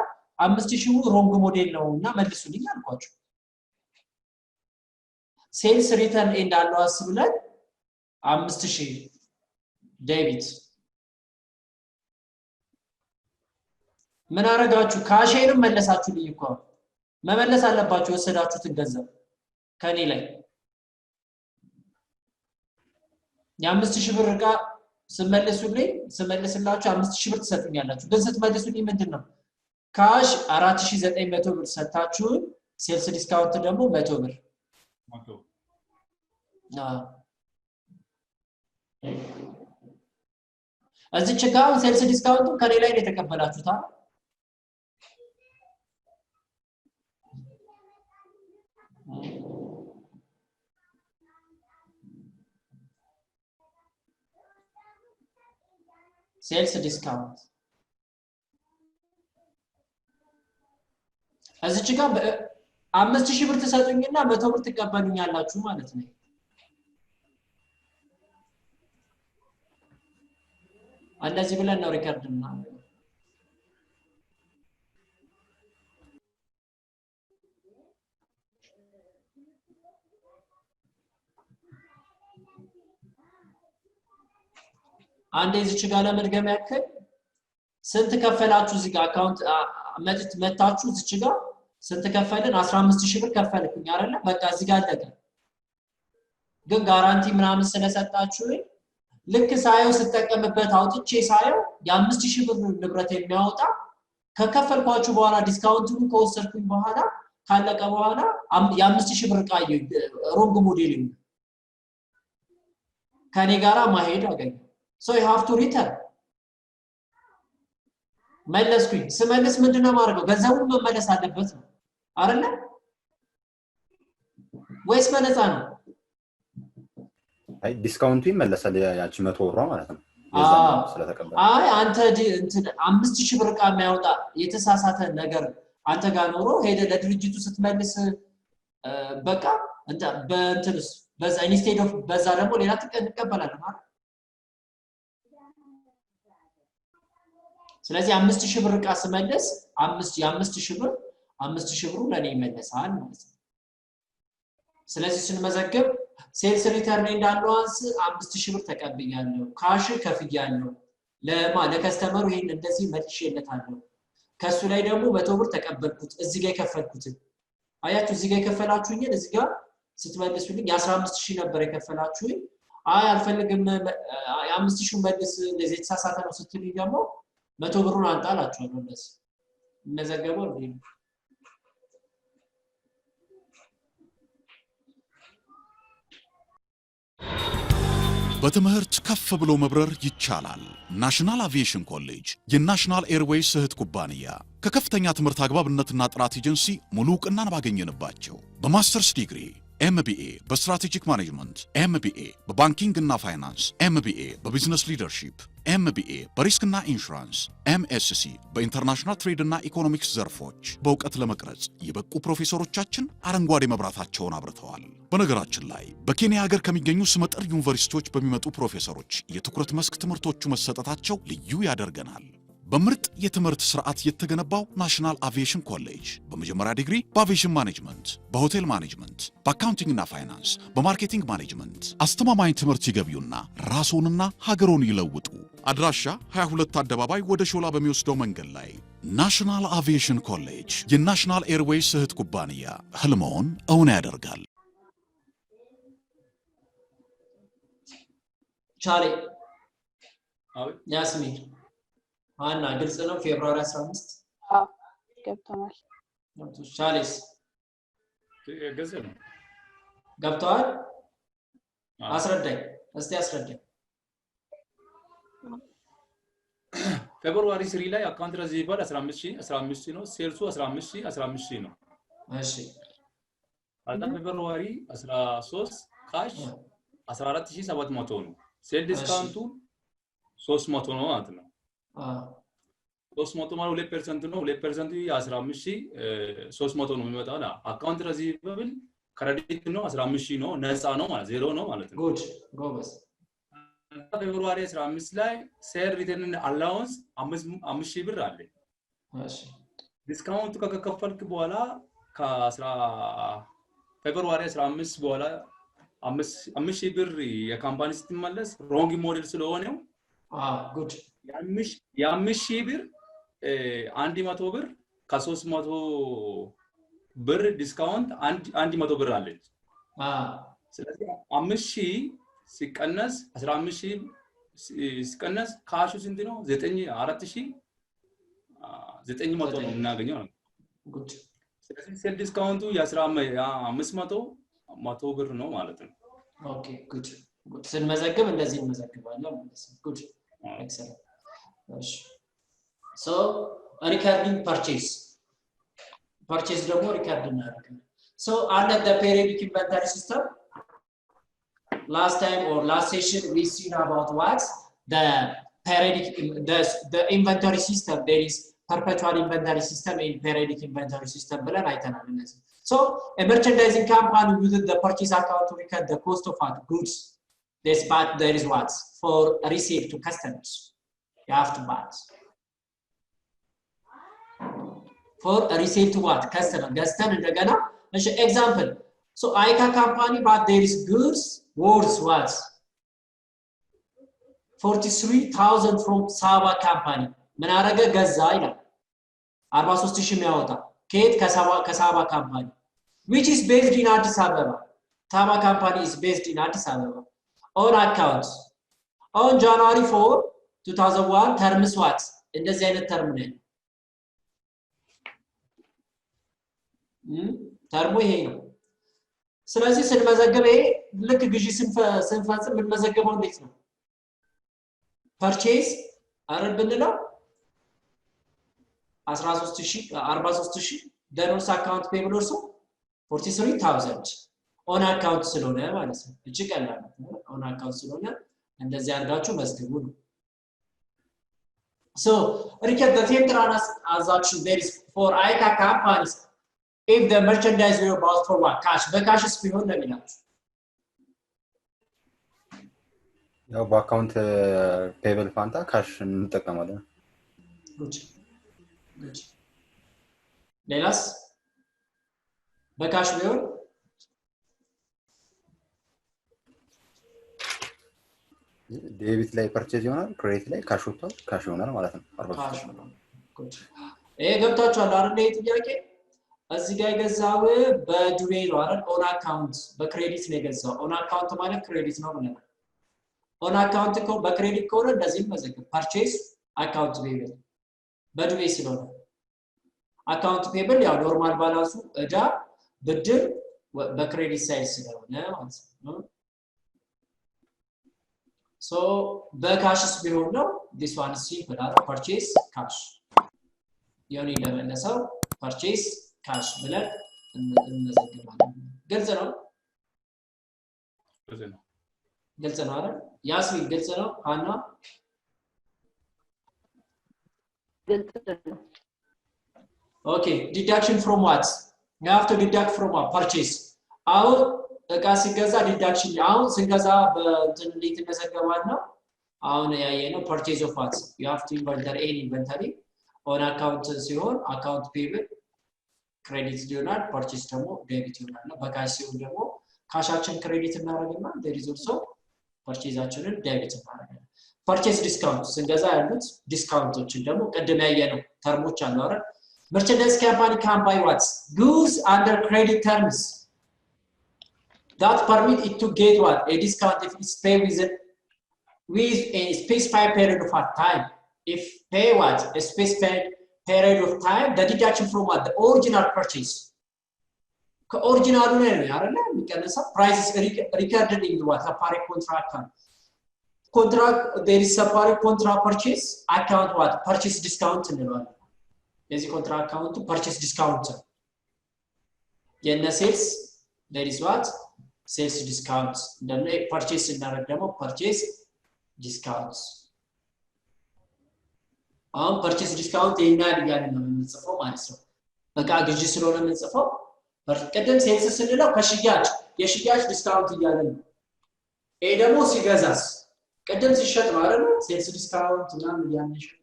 5000 ሮንግ ሞዴል ነውና መልሱልኝ አልኳችሁ ሴልስ ሪተርን ኤንድ አለው አስብለን 5000 ዴቢት ምን አረጋችሁ ካሽንም መለሳችሁልኝ እኮ መመለስ አለባችሁ ወሰዳችሁትን ገንዘብ ከኔ ላይ የ5000 ብር ዕቃ ስመልስላችሁ 5000 ብር ትሰጡኛላችሁ ግን ስትመልሱልኝ ምንድነው ካሽ 4900 ብር ሰጣችሁ ሴልስ ዲስካውንት ደግሞ 100 ብር እዚች ጋር ሴልስ ዲስካውንቱ ከኔ ላይ የተቀበላችሁታ ሴልስ ዲስካውንት እዚች ጋር 5000 ብር ተሰጡኝና 100 ብር ተቀበሉኛላችሁ ማለት ነው እንደዚህ ብለን ነው ሪከርድ እና አንዴ እዚህ ጋር ለመድገም ያክል ስንት ከፈላችሁ እዚህ ጋር አካውንት መታችሁ እዚህ ጋር ስንት ከፈልን 15000 ብር ከፈልኩኝ አይደለ በቃ እዚህ ጋር አለቀ ግን ጋራንቲ ምናምን ስለሰጣችሁ ልክ ሳየው ስትጠቀምበት አውጥቼ ሳየው የ5000 ብር ንብረት የሚያወጣ ከከፈልኳችሁ በኋላ ዲስካውንቱን ከወሰድኩኝ በኋላ ካለቀ በኋላ የ5000 ብር ቃይ ሮንግ ሞዴል ነው ከኔ ጋራ ማሄድ አገኘ so you have to return መለስኩኝ ስመለስ ምንድነው ማድረገው ገንዘቡን መመለስ አለበት ነው አይደለ ወይስ በነፃ ነው አይ ዲስካውንቱ ይመለሳል ያቺ 100 ብር ማለት ነው ስለተቀበለ አይ አንተ እንትን 5000 ብር ቃ የሚያወጣ የተሳሳተ ነገር አንተ ጋር ኖሮ ሄደ ለድርጅቱ ስትመልስ በቃ እንት በእንትንስ በዛ ኢንስቴድ ኦፍ በዛ ደግሞ ሌላ ተቀበላለህ ማለት ስለዚህ 5000 ብር ቃ ስመለስ 5000 ብሩ ለኔ ይመለሳል ማለት ነው ስለዚህ ስንመዘግብ ሴልስ ሪተርን ኤንድ አላዋንስ 5000 ብር ተቀብያለሁ ካሽ ከፍያለሁ ለከስተመሩ ይሄን እንደዚህ መልሼለታለሁ ከሱ ላይ ደግሞ 100 ብር ተቀበልኩት እዚህ ጋር የከፈልኩት አያችሁ እዚህ ጋር የከፈላችሁኝ እዚህ ጋር ስትመልሱልኝ 15000 ነበር የከፈላችሁኝ አይ አልፈልግም 5000 መልስ ለዚህ ተሳሳተ ነው ስትሉኝ ደግሞ 100 ብሩን አንጣላችኋለሁ እንደዚህ መዘገበው እንዴ በትምህርት ከፍ ብሎ መብረር ይቻላል። ናሽናል አቪዬሽን ኮሌጅ የናሽናል ኤርዌይስ እህት ኩባንያ ከከፍተኛ ትምህርት አግባብነትና ጥራት ኤጀንሲ ሙሉ ዕውቅናን ባገኘንባቸው በማስተርስ ዲግሪ MBA በስትራቴጂክ ማኔጅመንት MBA በባንኪንግ እና ፋይናንስ MBA በቢዝነስ ሊደርሺፕ MBA በሪስክና ኢንሹራንስ MSc በኢንተርናሽናል ትሬድ እና ኢኮኖሚክስ ዘርፎች በእውቀት ለመቅረጽ የበቁ ፕሮፌሰሮቻችን አረንጓዴ መብራታቸውን አብርተዋል። በነገራችን ላይ በኬንያ ሀገር ከሚገኙ ስመጥር ዩኒቨርሲቲዎች በሚመጡ ፕሮፌሰሮች የትኩረት መስክ ትምህርቶቹ መሰጠታቸው ልዩ ያደርገናል። በምርጥ የትምህርት ስርዓት የተገነባው ናሽናል አቪዬሽን ኮሌጅ በመጀመሪያ ዲግሪ በአቪዬሽን ማኔጅመንት፣ በሆቴል ማኔጅመንት፣ በአካውንቲንግ እና ፋይናንስ፣ በማርኬቲንግ ማኔጅመንት አስተማማኝ ትምህርት ይገቢውና ራስዎንና ሀገሮን ይለውጡ። አድራሻ 22 አደባባይ ወደ ሾላ በሚወስደው መንገድ ላይ ናሽናል አቪዬሽን ኮሌጅ የናሽናል ኤርዌይስ እህት ኩባንያ ህልሞን እውን ያደርጋል። ቻሌ ያስሚን አና ግልጽ ነው ፌብሩዋሪ 15 ገብተናል ቻሌስ ግልጽ ነው ገብተዋል አስረዳኝ እስቲ አስረዳኝ ፌብሩዋሪ 3 ላይ አካውንት ሪሲቨብል 15000 ነው ሴልሱ 15000 ነው እሺ አጣ ፌብሩዋሪ 13 ካሽ 14700 ነው ሴል ዲስካውንቱ 300 ነው ማለት ነው 300 ማለት 2% ነው 2% የ15300 ነው የሚመጣው ና አካውንት ሪሲቨብል ክሬዲት ነው 15000 ነው ነፃ ነው ማለት ዜሮ ነው ማለት ነው ጉድ ጎበስ ፌብሩዋሪ 15 ላይ ሴል ሪተርን አላውንስ 5000 ብር አለ እሺ ዲስካውንት ከከፈልክ በኋላ ፌብሩዋሪ 15 በኋላ 5000 ብር የካምፓኒ ስትመለስ ሮንግ ሞዴል ስለሆነ ጉድ የ5000 ብር 100 ብር ከ300 ብር ዲስካውንት 100 ብር አለች ስለዚህ 5000 ሲቀነስ 15000 ሲቀነስ ካሹ ስንት ነው 4900 ነው እናገኘው ነው ጉድ ስለዚህ ሴል ዲስካውንቱ የ500 ብር ነው ማለት ነው ኦኬ ጉድ ስንመዘግብ እንደዚህ እንመዘግባለን ማለት ነው ጉድ excellent so recording purchase ደግሞ ሪከርድ እናደርጋለን so under the periodic inventory system last time or last session we seen about what the periodic the inventory system there is perpetual inventory system and periodic inventory system ብለን አይተናል እነዚህ so a merchandising company uses the purchase account to record the cost of goods this but there is what for receipt to customers you have to buy for a receipt to what customer ገዝተን እንደገና እሺ example so ICA company but there is goods worth what 43,000 from Saba company ምን አረገ ገዛ ይላል 43000 የሚያወጣ ከየት ከሳባ company which is based in Addis Ababa Saba company is based in Addis Ababa on account on January 4 2001 terms what እንደዚህ አይነት ተርም ነው ተርሙ ይሄ ነው ስለዚህ ስንመዘገበ ልክ ግዢ ስንፈጽም የምንመዘገበው እንዴት ነው purchase አረን ብንለው 43000 ደኖስ አካውንት ፔብል ኦርሶ 43000 ኦን አካውንት ስለሆነ ማለት ነው እቺ ቀላል ነው ኦን አካውንት ስለሆነ እንደዚህ አድርጋችሁ መዝግቡ ነው so recap the same transaction there is for ICA companies if the merchandise were bought for what cash በካሽ ቢሆን ነው የሚላችሁ ያው በአካውንት ፔብል ፋንታ ካሽ እንጠቀማለን good ሌላስ በካሽ ቢሆን ዴቢት ላይ ፐርቼዝ ይሆናል ክሬዲት ላይ ካሽ ወጥቷል ካሽ ይሆናል ማለት ነው 40 good ገብታችኋል አይደል ይሄ ጥያቄ እዚህ ጋር የገዛው በዱቤ ነው አይደል ኦን አካውንት በክሬዲት ነው የገዛው ኦን አካውንት ማለት ክሬዲት ነው ማለት ነው ኦን አካውንት ኮ በክሬዲት ኮረ እንደዚህ መዘገብ ፐርቼዝ አካውንት ፔብል በዱቤ ስለሆነ አካውንት ፔብል ያው ኖርማል ባላንሱ እዳ ብድር በክሬዲት ሳይድ ስለሆነ ማለት ነው so በካሽስ ቢሆን ነው this one is simple purchase cash ያኔ ለመለሰው purchase cash ብለን እንዘግባለን ግልጽ ነው ግልጽ ነው አይደል ያስሚን ግልጽ ነው አና ግልጽ ነው okay deduction from what you have to deduct from what purchase አሁን እቃ ሲገዛ ዲዳክሽን አሁን ስንገዛ በእንትን እንዴት እንዘገባለን ነው አሁን ያየነው purchase of what you have to inventory any inventory on account ሲሆን account payable credit ይሆናል purchase ደግሞ debit ይሆናል በካሽ ሲሆን ደግሞ ካሻችን ክሬዲት እናደርግና there is also purchaseአችንን debit እናደርጋለን purchase discount ስንገዛ ያሉት ዲስካውንቶችን ደግሞ ቀደም ያየነው ተርሞች አሉ አይደል merchandise company can buy what goods under credit terms that permit it to get what a discount if it's paid with a specified period of time if pay what a specified period of time the deduction from what the original purchase original ነው አይደል የሚቀነሰው price is recorded in what separate contract there is separate contract purchase account what purchase discount እንለዋለን የዚህ contract account purchase discount የነ sales there is what sales discounts ደግሞ purchase እናደርግ ደግሞ purchase discounts አሁን purchase discount ይናል ያለ ነው የምንጽፈው ማለት ነው በቃ ግዢ ስለሆነ የምንጽፈው ቀደም sales ስንለው ከሽያጭ የሽያጭ ዲስካውንት እያለ ነው ይሄ ደግሞ ሲገዛስ ቀደም ሲሸጥ ማለት ነው sales discount ምናምን ያንሽ ነው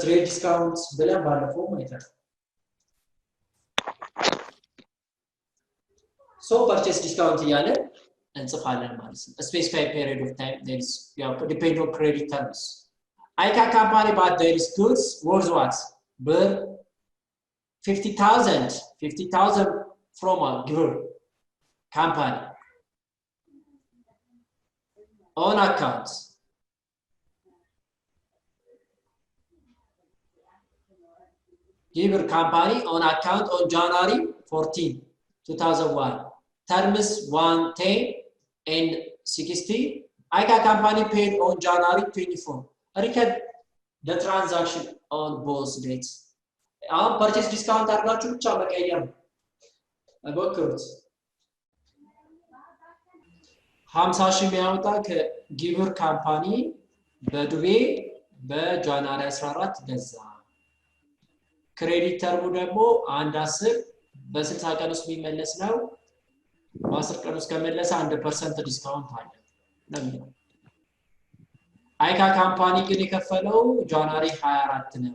trade discounts ብለን ባለፈው ማለት so purchase discount እያለ እንጽፋለን ማለት ነው specified period of time there is depend on credit terms ICA company but there is goods worth what but 50,000 from a giver company on account giver company on account on January 14 2001 terms 110 and 60 ICA company paid on January 24 record the transaction on both dates purchase discount አድርጋችሁ ብቻ መቀየር አቦክሩት 50,000 የሚያወጣ ከጊቨር ካምፓኒ በዱቤ በጃንዋሪ 14 ገዛ ክሬዲት ተርሙ ደግሞ 110 በ60 ቀን ውስጥ የሚመለስ ነው በ10 ቀን ውስጥ ከመለሰ 1% ዲስካውንት አለ ነው ICA ካምፓኒ ግን የከፈለው ጃንዋሪ 24 ነው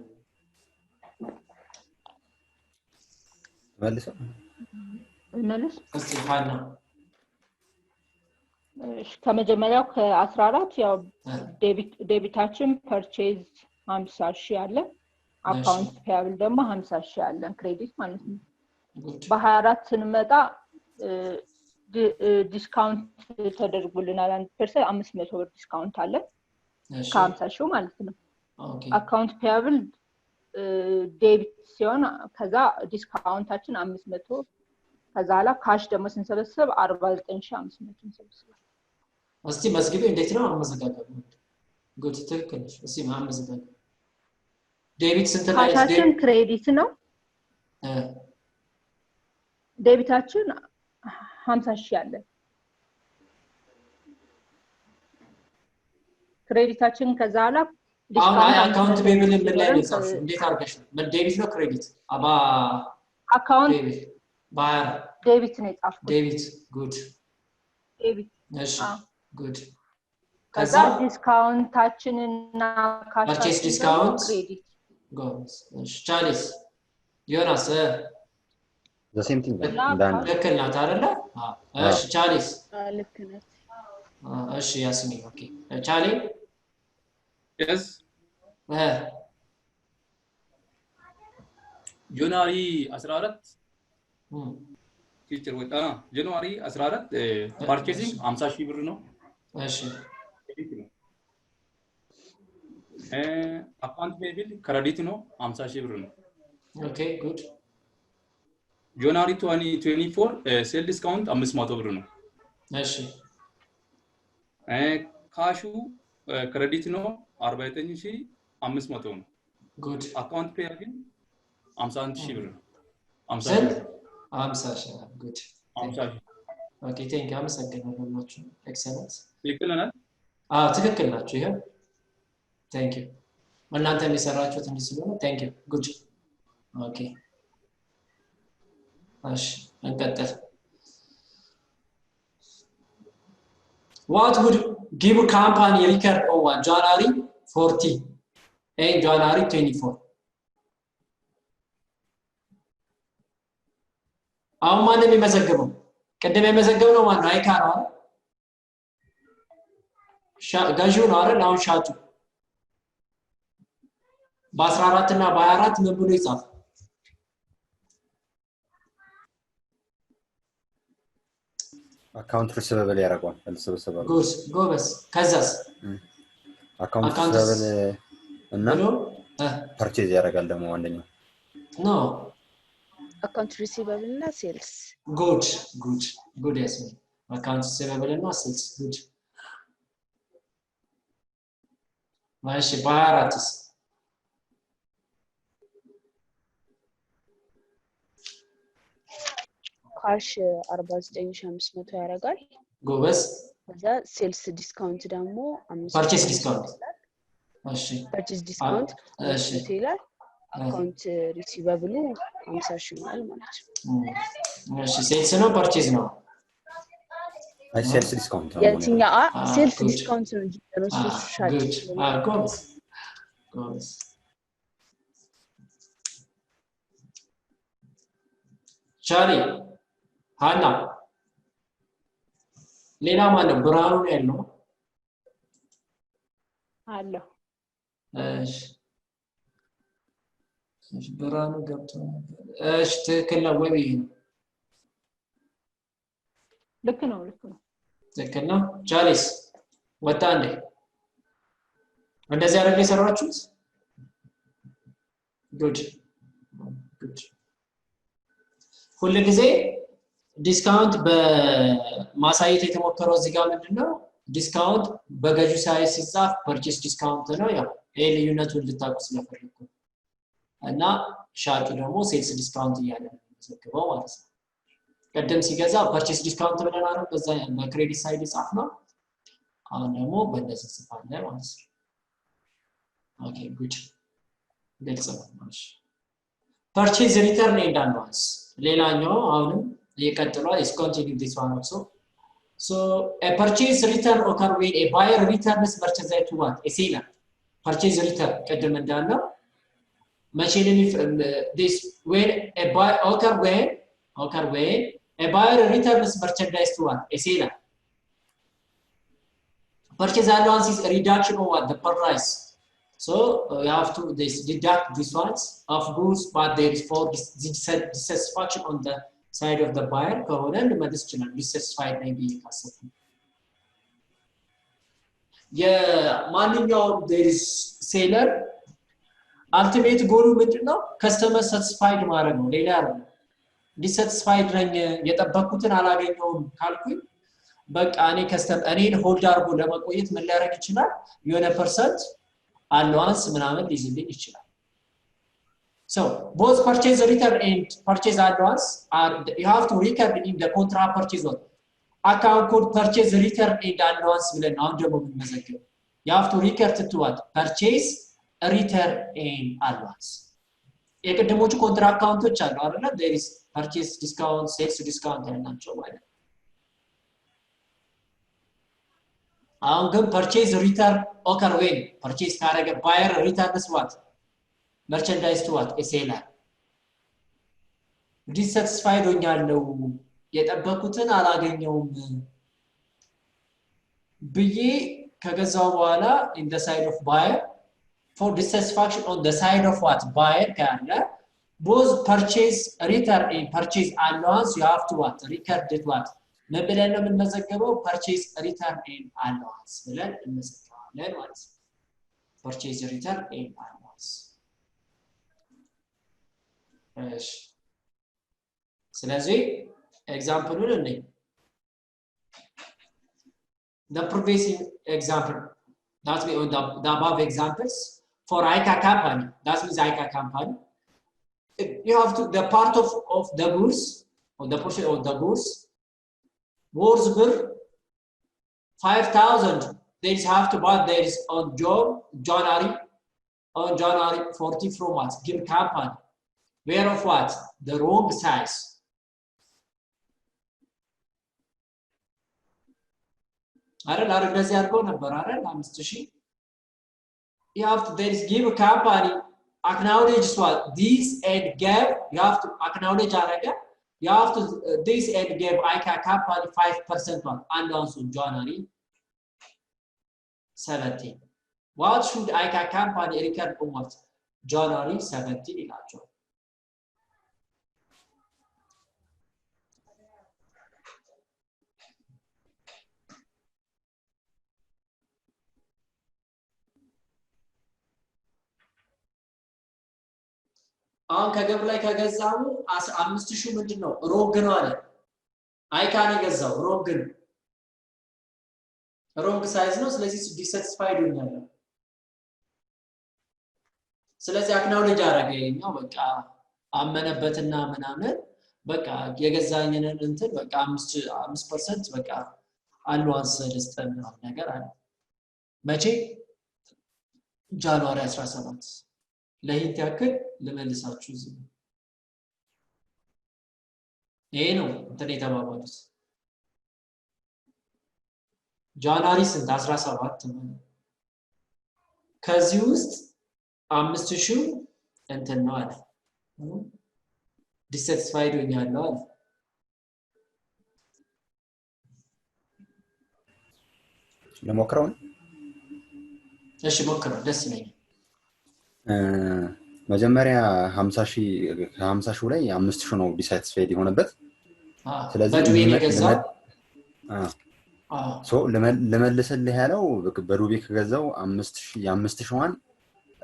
መልስ እስቲፋና ከመጀመሪያው ከ14 ያው ዴቢታችን ፐርቼዝ 50,000 አለ አካውንት ፔያብል ደግሞ 50,000 አለ ክሬዲት ማለት ነው በ24 ስንመጣ ዲስካውንት ተደርጎልናል 1% 500 ብር ዲስካውንት አለ ከ50,000 ማለት ነው አካውንት ፔያብል ዴቢት ሲሆን ከዛ ዲስካውንታችን 500 ከዛ ላ ካሽ ደግሞ ስንሰበስብ 49,500 እንሰበስባለን እስቲ መስጊብ እንዴት ነው አመዘጋገቡ ጉድ ትክክል እስቲ ማመዘጋገቡ ዴቢት ስንት ላይ ካሻችን ክሬዲት ነው ዴቢታችን 50,000 አለ ክሬዲታችን ከዛ ላ አካውንት ፔብል ምን ላይ ነው ጻፍሽ እንዴት አርገሽ ምን ዴቢት ነው ክሬዲት አባ አካውንት ባር ዴቢት ነው የጻፍኩት ዴቢት ጉድ ዴቢት እሺ ጉድ ከዛ ዲስካውንታችንና ካሻችን ዲስካውንት ክሬዲት ጎስ እሺ ቻሌስ ዮናስ the same thing ልክ ናት አይደለ እሺ ቻሌስ ልክ ናት እሺ ያስሚ ኦኬ ቻሌ yes ጃንዋሪ 14 ቲቸር ወጣ ጃንዋሪ 14 ፓርቼዚንግ 50,000 ብር ነው እሺ አካውንት ፔብል ክሬዲት ነው 50,000 ብር ነው ኦኬ ጉድ ጃንዋሪ 2024 ሴል ዲስካውንት 500 ብር ነው እሺ ካሹ ክሬዲት ነው 49,500 ነው ጉድ አካውንት ፔብል 51,000 ብር ነው 50,000 ጉድ 50,000 ኦኬ ቴንክ ዩ አመሰግናለሁ ሁላችሁ ኤክሰለንት ትክክል ነህ ትክክል ናችሁ ይሄ ቴንክ ዩ እናንተ የሚሰራችሁት እንዲህ ስለሆነ ቴንክ ዩ ጉድ ኦኬ እሺ እንቀጥል what would give a company record on January 40 and January 24 አሁን ማን የሚመዘግበው ቀደም የመዘገበው ነው ማን አይካ ነው ጋጁ ነው አይደል አሁን ሻቱ በ14 እና በ24 ምን ብሎ ይጻፍ አካውንት ሪሲቨብል ያረጋል አልሰበሰበው ጎበስ ከዛስ አካውንት ሪሲቨብል እና ፐርቼዝ ያረጋል ደግሞ አንደኛው ኖ አካውንት ሪሲቨብል እና ሴልስ ጉድ yes አካውንት ሪሲቨብል እና ሴልስ ጉድ ማሽ ባራትስ ካሽ 49,500 ያረጋል ጎበስ ከዛ ሴልስ ዲስካውንት ደግሞ 5 ፐርቼዝ ዲስካውንት እሺ ፐርቼዝ ዲስካውንት እሺ ይላል አካውንት ሪሲቨብሉ 50,000 ማለት ነው እሺ ሴልስ ነው ፐርቼዝ ነው አይ ሴልስ ዲስካውንት ነው የትኛው ሴልስ ዲስካውንት ነው ጀነሱ ሻጭ ጎበስ ቻሪ ሃና ሌላ ማለት ብርሃኑ ነው ያለው አለ እሺ ብርሃኑ ገብቶ እሺ ትክክል ነው ወይ ልክ ነው ትክክል ነው ቻሪስ ወጣ እንዴ እንደዚህ አይደል የሰራችሁት ጉድ ሁሉ ጊዜ ዲስካውንት በማሳየት የተሞከረው እዚህ ጋር ምንድነው ዲስካውንት በገዢ ሳይዝ ሲጻፍ ፐርቼስ ዲስካውንት ነው ያው ይሄ ልዩነቱን ልታውቁ ስለፈለኩ እና ሻጩ ደግሞ ሴልስ ዲስካውንት እያለ ዘግበው ማለት ነው ቀደም ሲገዛ ፐርቼስ ዲስካውንት ብለን አረ በዛ በክሬዲት ሳይድ ጻፍ ነው አሁን ደግሞ በእንደዚህ ጽፋለ ማለት ነው ኦኬ ጉድ ግልጽ ነው እሺ ፐርቼዝ ሪተርን ኤንድ አድቫንስ ሌላኛው አሁንም እየቀጥሏል is continue this one also so a purchase return occur when a buyer returns merchandise to what a seller purchase return ቀደም እንዳለው መቼ ነው this when a buyer occur when a buyer returns merchandise to what a seller purchase allowance is a reduction of what? The price. So you have to deduct these ones of goods, but there is for dissatisfaction on the side of the buyer. Corona medicinal dissatisfied maybe customer. Yeah, managing there is seller. Ultimate goal ምንድነው? Customer satisfied ማድረግ ነው። ሌላ አይደለም። dissatisfied ነኝ የጠበቁትን አላገኘውም ካልኩኝ በቃ እኔን ሆልድ አድርጎ ለመቆየት ምን ሊያደርግ ይችላል? የሆነ ፐርሰንት allowance ምናምን ሊይዝልኝ ይችላል። So both purchase return and purchase allowance are you have to record in the contract purchase order. Account code purchase return and allowance ብለን አሁን ደግሞ የምንመዘግበው you have to record to what? Purchase return and allowance. የቀደሞቹ ኮንትራክት አካውንቶች አሉ አይደል? there is purchase discount, sales discount ያላቸው ማለት አሁን ግን purchase return occur when purchase ካረገ buyer returns what? Merchandise to what? A seller. Dissatisfied ሆኛለሁ የጠበቁትን አላገኘውም ብዬ ከገዛው በኋላ in the side of buyer for dissatisfaction on the side of what? Buyer ካለ both purchase return and purchase allowance you have to what? Record it what? ምን ብለን ነው የምንመዘገበው? purchase return and allowance ብለን እንመዘግባለን ማለት ነው። purchase return and allowance እሺ ስለዚህ ኤግዛምፕሉን እንይ the previous example that we the above examples for ICA company that means ICA company you have to the part of the goods or the portion of the goods worth per 5,000 they have to buy there is on January 40 from what given company where of what the wrong size አይደል እንደዚህ አድርገው ነበር አይደል 5000 you have to there is give a company acknowledge what this and give you have to acknowledge አረጋ you have to this and give ICA company 5% on allowance on January 17 what should ICA company record on what January 17 ይላቸው አሁን ከገብ ላይ ከገዛው 5000 ምንድነው ሮግ ነው አለ አይካ ነው ገዛው ሮግ ሳይዝ ነው ስለዚህ ዲሳቲስፋይድ ሆኛል ስለዚህ አክናውሌጅ አረገ ይኛው በቃ አመነበትና ምናምን በቃ የገዛኝን እንትን በቃ 5% በቃ አልዋንስ ደስተን ነገር አለ መቼ ጃንዋሪ 17 ለሂት ያክል ለመልሳችሁ እዚህ ይሄ ነው እንትን የተባባሉት ጃንዋሪ 17 ነው ከዚህ ውስጥ 5000 እንትን ነው አለ dissatisfied ሆኛለሁ አለ ለሞክረው እሺ ሞክረው ደስ ይለኛል መጀመሪያ 50,000 ላይ 5,000 ነው ዲሳቲስፋይድ የሆነበት ስለዚህ ለመልሰልህ ያለው በዱቤ ከገዛው 5,000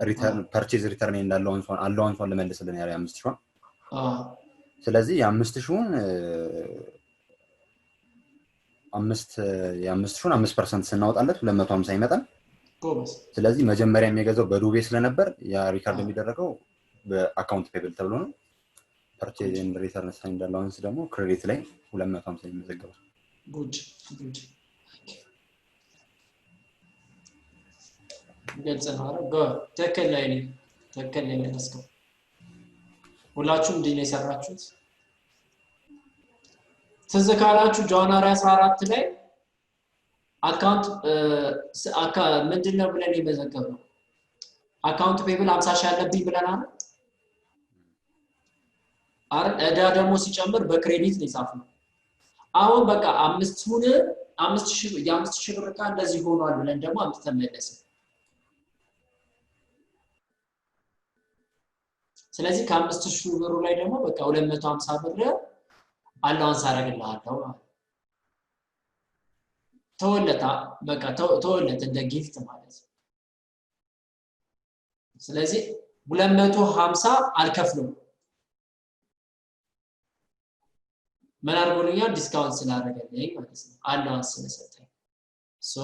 ሪተርን ፐርቼዝ ሪተርን እንዳለው አላውንሷን ለመልሰልህ ያለው 5,000 ስለዚህ የ5,000 5% ስናወጣለት 250 ይመጣል ስለዚህ መጀመሪያ የሚገዛው በዱቤ ስለነበር ያ ሪካርድ የሚደረገው በአካውንት ፔብል ተብሎ ነው ፐርቼዝ ኤንድ ሪተርን ሳይን እንዳላውንስ ደግሞ ክሬዲት ላይ 250 ይመዘገባል ጉድ ግልጽ ነው አረጋ ተከለ ላይ ለስከው ሁላችሁም እንዴ ነው የሰራችሁት ትዝ ካላችሁ ጃንዋሪ 14 ላይ አካውንት ምንድነው ብለን የመዘገብነው አካውንት ፔብል 50,000 ያለብኝ ብለናል አረ እዳ ደግሞ ሲጨምር በክሬዲት ነው የጻፍነው አሁን በቃ 5ቱን የ5000 ብር ዕቃ እንደዚህ ሆኗል ብለን ደግሞ አምጥተን መለስን። ስለዚህ ከ5000 ብሩ ላይ ደግሞ በቃ 250 ብር አላውንስ አደርግልሃለሁ ማለት ተወለታ በቃ ተወለት እንደ ጊፍት ማለት ነው። ስለዚህ 250 አልከፍለው ምን አድርጎልኛል ዲስካውንት ስላደረገልኝ ማለት ነው አላውንስ ስለሰጠኝ so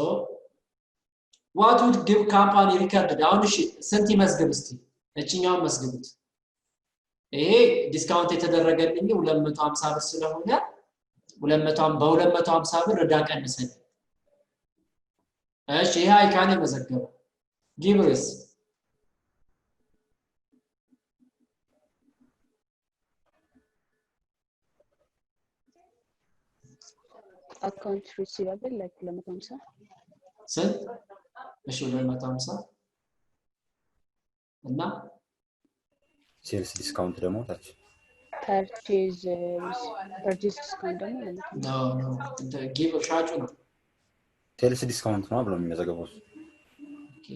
what would give company recorded አሁን እሺ ስንት ይመዝግብ እስቲ እቺኛው መስግቡት ይሄ ዲስካውንት የተደረገልኝ 250 ብር ስለሆነ 250 ብር ዕዳ ቀንሰኝ እሺ ይሄ አይካን መዘገበው ጊቭስ account receivable like 250 ስንት እሺ 250 እና ሴልስ ዲስካውንት ደግሞ ታች purchase discount ደግሞ no give ሻጩ ነው ሴልስ ዲስካውንት ነው ብሎ የሚመዘገበው ኦኬ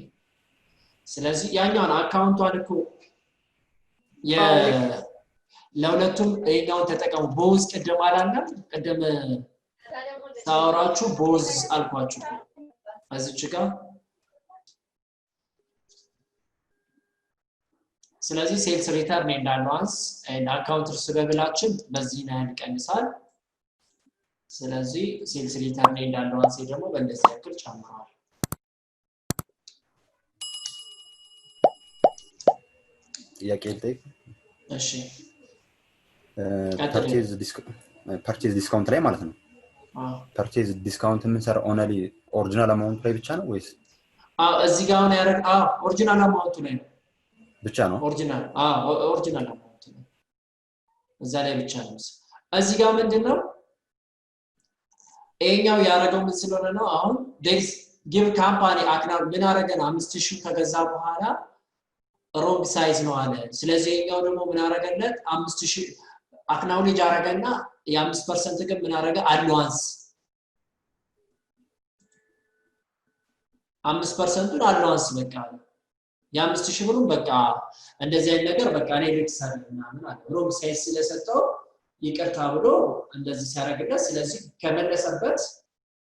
ስለዚህ ያኛውን አካውንቷን እኮ ለሁለቱም ይሄኛውን ተጠቀሙ ቦዝ ቀደም አላለም ቀደም ታወራችሁ ቦዝ አልኳችሁ እዚች ጋር ስለዚህ ሴልስ ሪተርን ኤንድ አላዋንስ ኤንድ አካውንት ሪሲቨብላችን በዚህ ነው ያንቀንሳል ስለዚህ ሴልስ ሪተርን ኤንድ አላዋንስ ደግሞ በእንደዚህ ያክል ጨምሯል ጥያቄ ልጠይቅ እሺ ፐርቼዝ ዲስካውንት ላይ ማለት ነው ፐርቼዝ ዲስካውንት የምንሰራው ኦንሊ ኦሪጂናል አማውንት ላይ ብቻ ነው ወይስ እዚህ ጋር ነው ያረግ ኦሪጂናል አማውንቱ ላይ ነው ብቻ ነው ኦሪጂናል ኦሪጂናል አማውንት ነው እዛ ላይ ብቻ ነው እዚህ ጋር ምንድነው ኤኛው ያረጋው ምን ስለሆነ ነው አሁን ዴክስ ጊቭ ካምፓኒ አክናው ምን አረገና 5000 ከገዛ በኋላ ሮንግ ሳይዝ ነው አለ ስለዚህ ኤኛው ደግሞ ምን አረገለት 5000 አክናውሌጅ አረገና የ5% ግን ምን አረገ አድቫንስ 5%ን አድቫንስ በቃ የ5000 ብሩን በቃ እንደዚህ አይነት ነገር በቃ እኔ ልክሳል ምናምን አለ ሮንግ ሳይዝ ስለሰጠው ይቅርታ ብሎ እንደዚህ ሲያረግለት ስለዚህ ከመለሰበት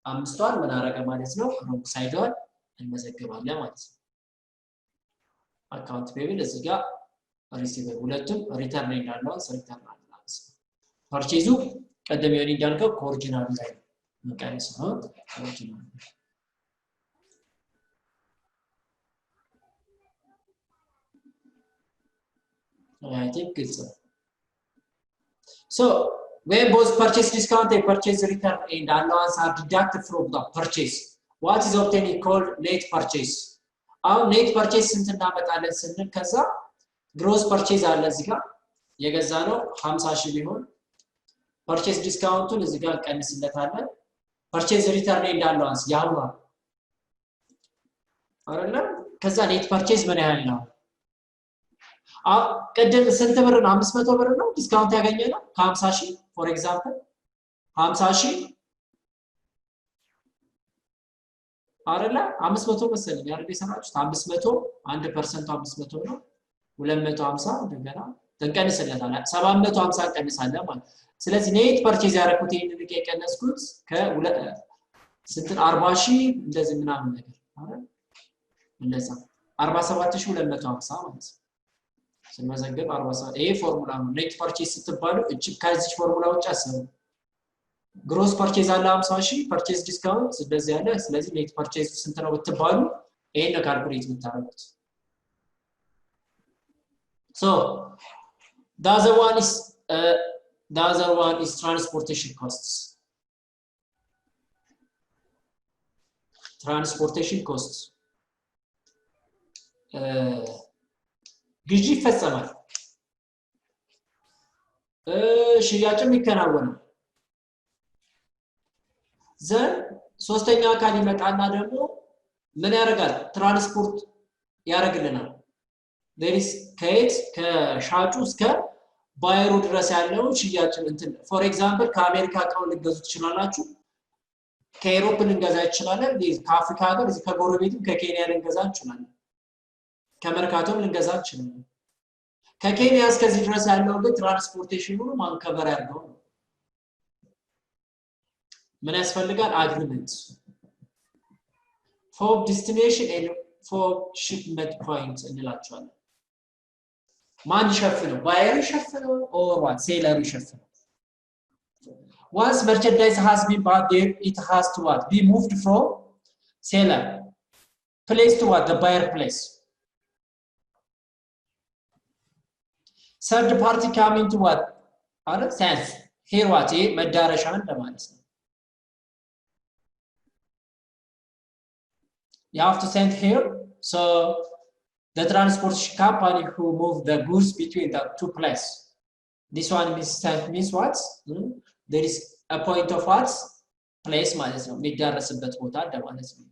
አምስቷን ምን አረገ ማለት ነው ሮንግ ሳይዷን እንመዘግባለን ማለት ነው አካውንት ፔብል እዚህ ጋር ሪሲቨር ሁለቱም ሪተርን እንዳለው ሪተርን አለ ፐርቼዙ ቀደም ይሆን እንዳልከው ከኦሪጂናል ላይ መቀነስ ነው ኦሪጂናል I think it's so when both purchase discount and purchase return and allowance are deducted from the purchase what is obtained called net purchase አሁን net purchase ስንት እናመጣለን ስንል ከዛ gross purchase አለ እዚህ ጋር የገዛ ነው 50000 ቢሆን purchase discountን እዚህ ጋር ቀንስለታለን purchase return and allowance ያው ነው አይደል ከዛ net purchase ምን ያህል ነው ቀደም ስንት ብር ነው 500 ብር ነው ዲስካውንት ያገኘነው ከ50000 ፎር ኤግዛምፕል 50000 አይደለ 500 መሰለኝ አይደል የሰራችሁት 500 1% 500 ነው 250 እንደገና ተንቀንስለታል 750 ቀንሳለን ማለት ስለዚህ ኔት ፐርቼዝ ያደረኩት ይሄን ልክ የቀነስኩት ስንት 40000 እንደዚህ ምናምን ነገር አይደል እንደዛ 47250 ማለት ስንመዘግብ 47 ይሄ ፎርሙላ ነው ኔት ፐርቼዝ ስትባሉ እቺ ከዚህ ፎርሙላ ውጭ አሰቡ ግሮስ ፐርቼዝ አለ 50000 ፐርቼዝ ዲስካውንት እንደዚህ ያለ ስለዚህ ኔት ፐርቼዝ ስንት ነው ብትባሉ ይሄን ካልኩሌት ብታረጉት so the other one is transportation costs ግዢ ይፈጸማል ሽያጭም ይከናወናል ዘን ሶስተኛ አካል ይመጣና ደግሞ ምን ያደርጋል ትራንስፖርት ያደርግልናል there is ከየት ከሻጩ እስከ ባየሩ ድረስ ያለው ሽያጭ እንትን ፎር ኤግዛምፕል ከአሜሪካ እቃው ልገዙ ትችላላችሁ ከአውሮፓ ልንገዛ እንችላለን ከአፍሪካ ሀገር እዚህ ከጎረቤትም ከኬንያ ልንገዛ እንችላለን ከመርካቶም ልንገዛ እንችላለን ከኬንያ እስከዚህ ድረስ ያለው ግን ትራንስፖርቴሽኑ ማንከበር ያለው ምን ያስፈልጋል አግሪመንት for destination and for shipment point እንላቸዋለን ማን ይሸፍነው ባየር ይሸፍነው or what seller ይሸፍነው once merchandise has been bought there it has to what be moved from seller place to what the buyer place third party coming to what are sense here what መዳረሻን ለማለት ነው you have to send here so the transportation company who move the goods between the two places this one means what there is a point of what place ማለት ነው የሚዳረስበት ቦታ እንደማለት ነው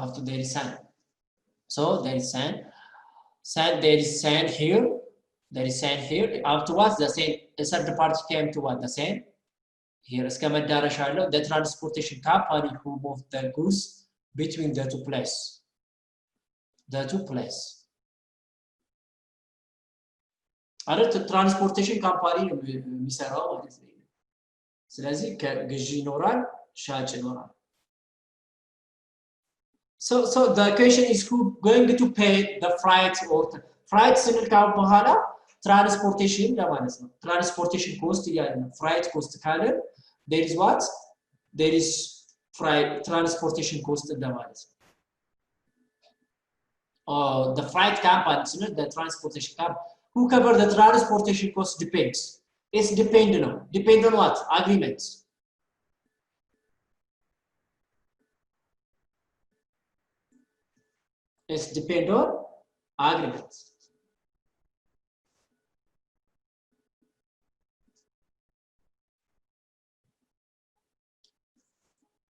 after there is sand so there is sand there is sand here there is sand here afterwards the sand the third party came to what the sand here እስከ መዳረሻ ያለው the transportation company who moved the goods between the two places አረት ትራንስፖርቴሽን ካምፓኒ የሚሰራው ማለት ነው ስለዚህ ከግዢ ይኖራል ሻጭ ይኖራል so the question is who going to pay the freight or freight ስንል በኋላ ትራንስፖርቴሽን ለማለት ነው ትራንስፖርቴሽን ኮስት ያለ ነው freight cost ካለ there is what there is freight transportation cost ለማለት ነው the freight company so the transportation company who cover the transportation cost depends it's depend on what agreements it's depend on agreements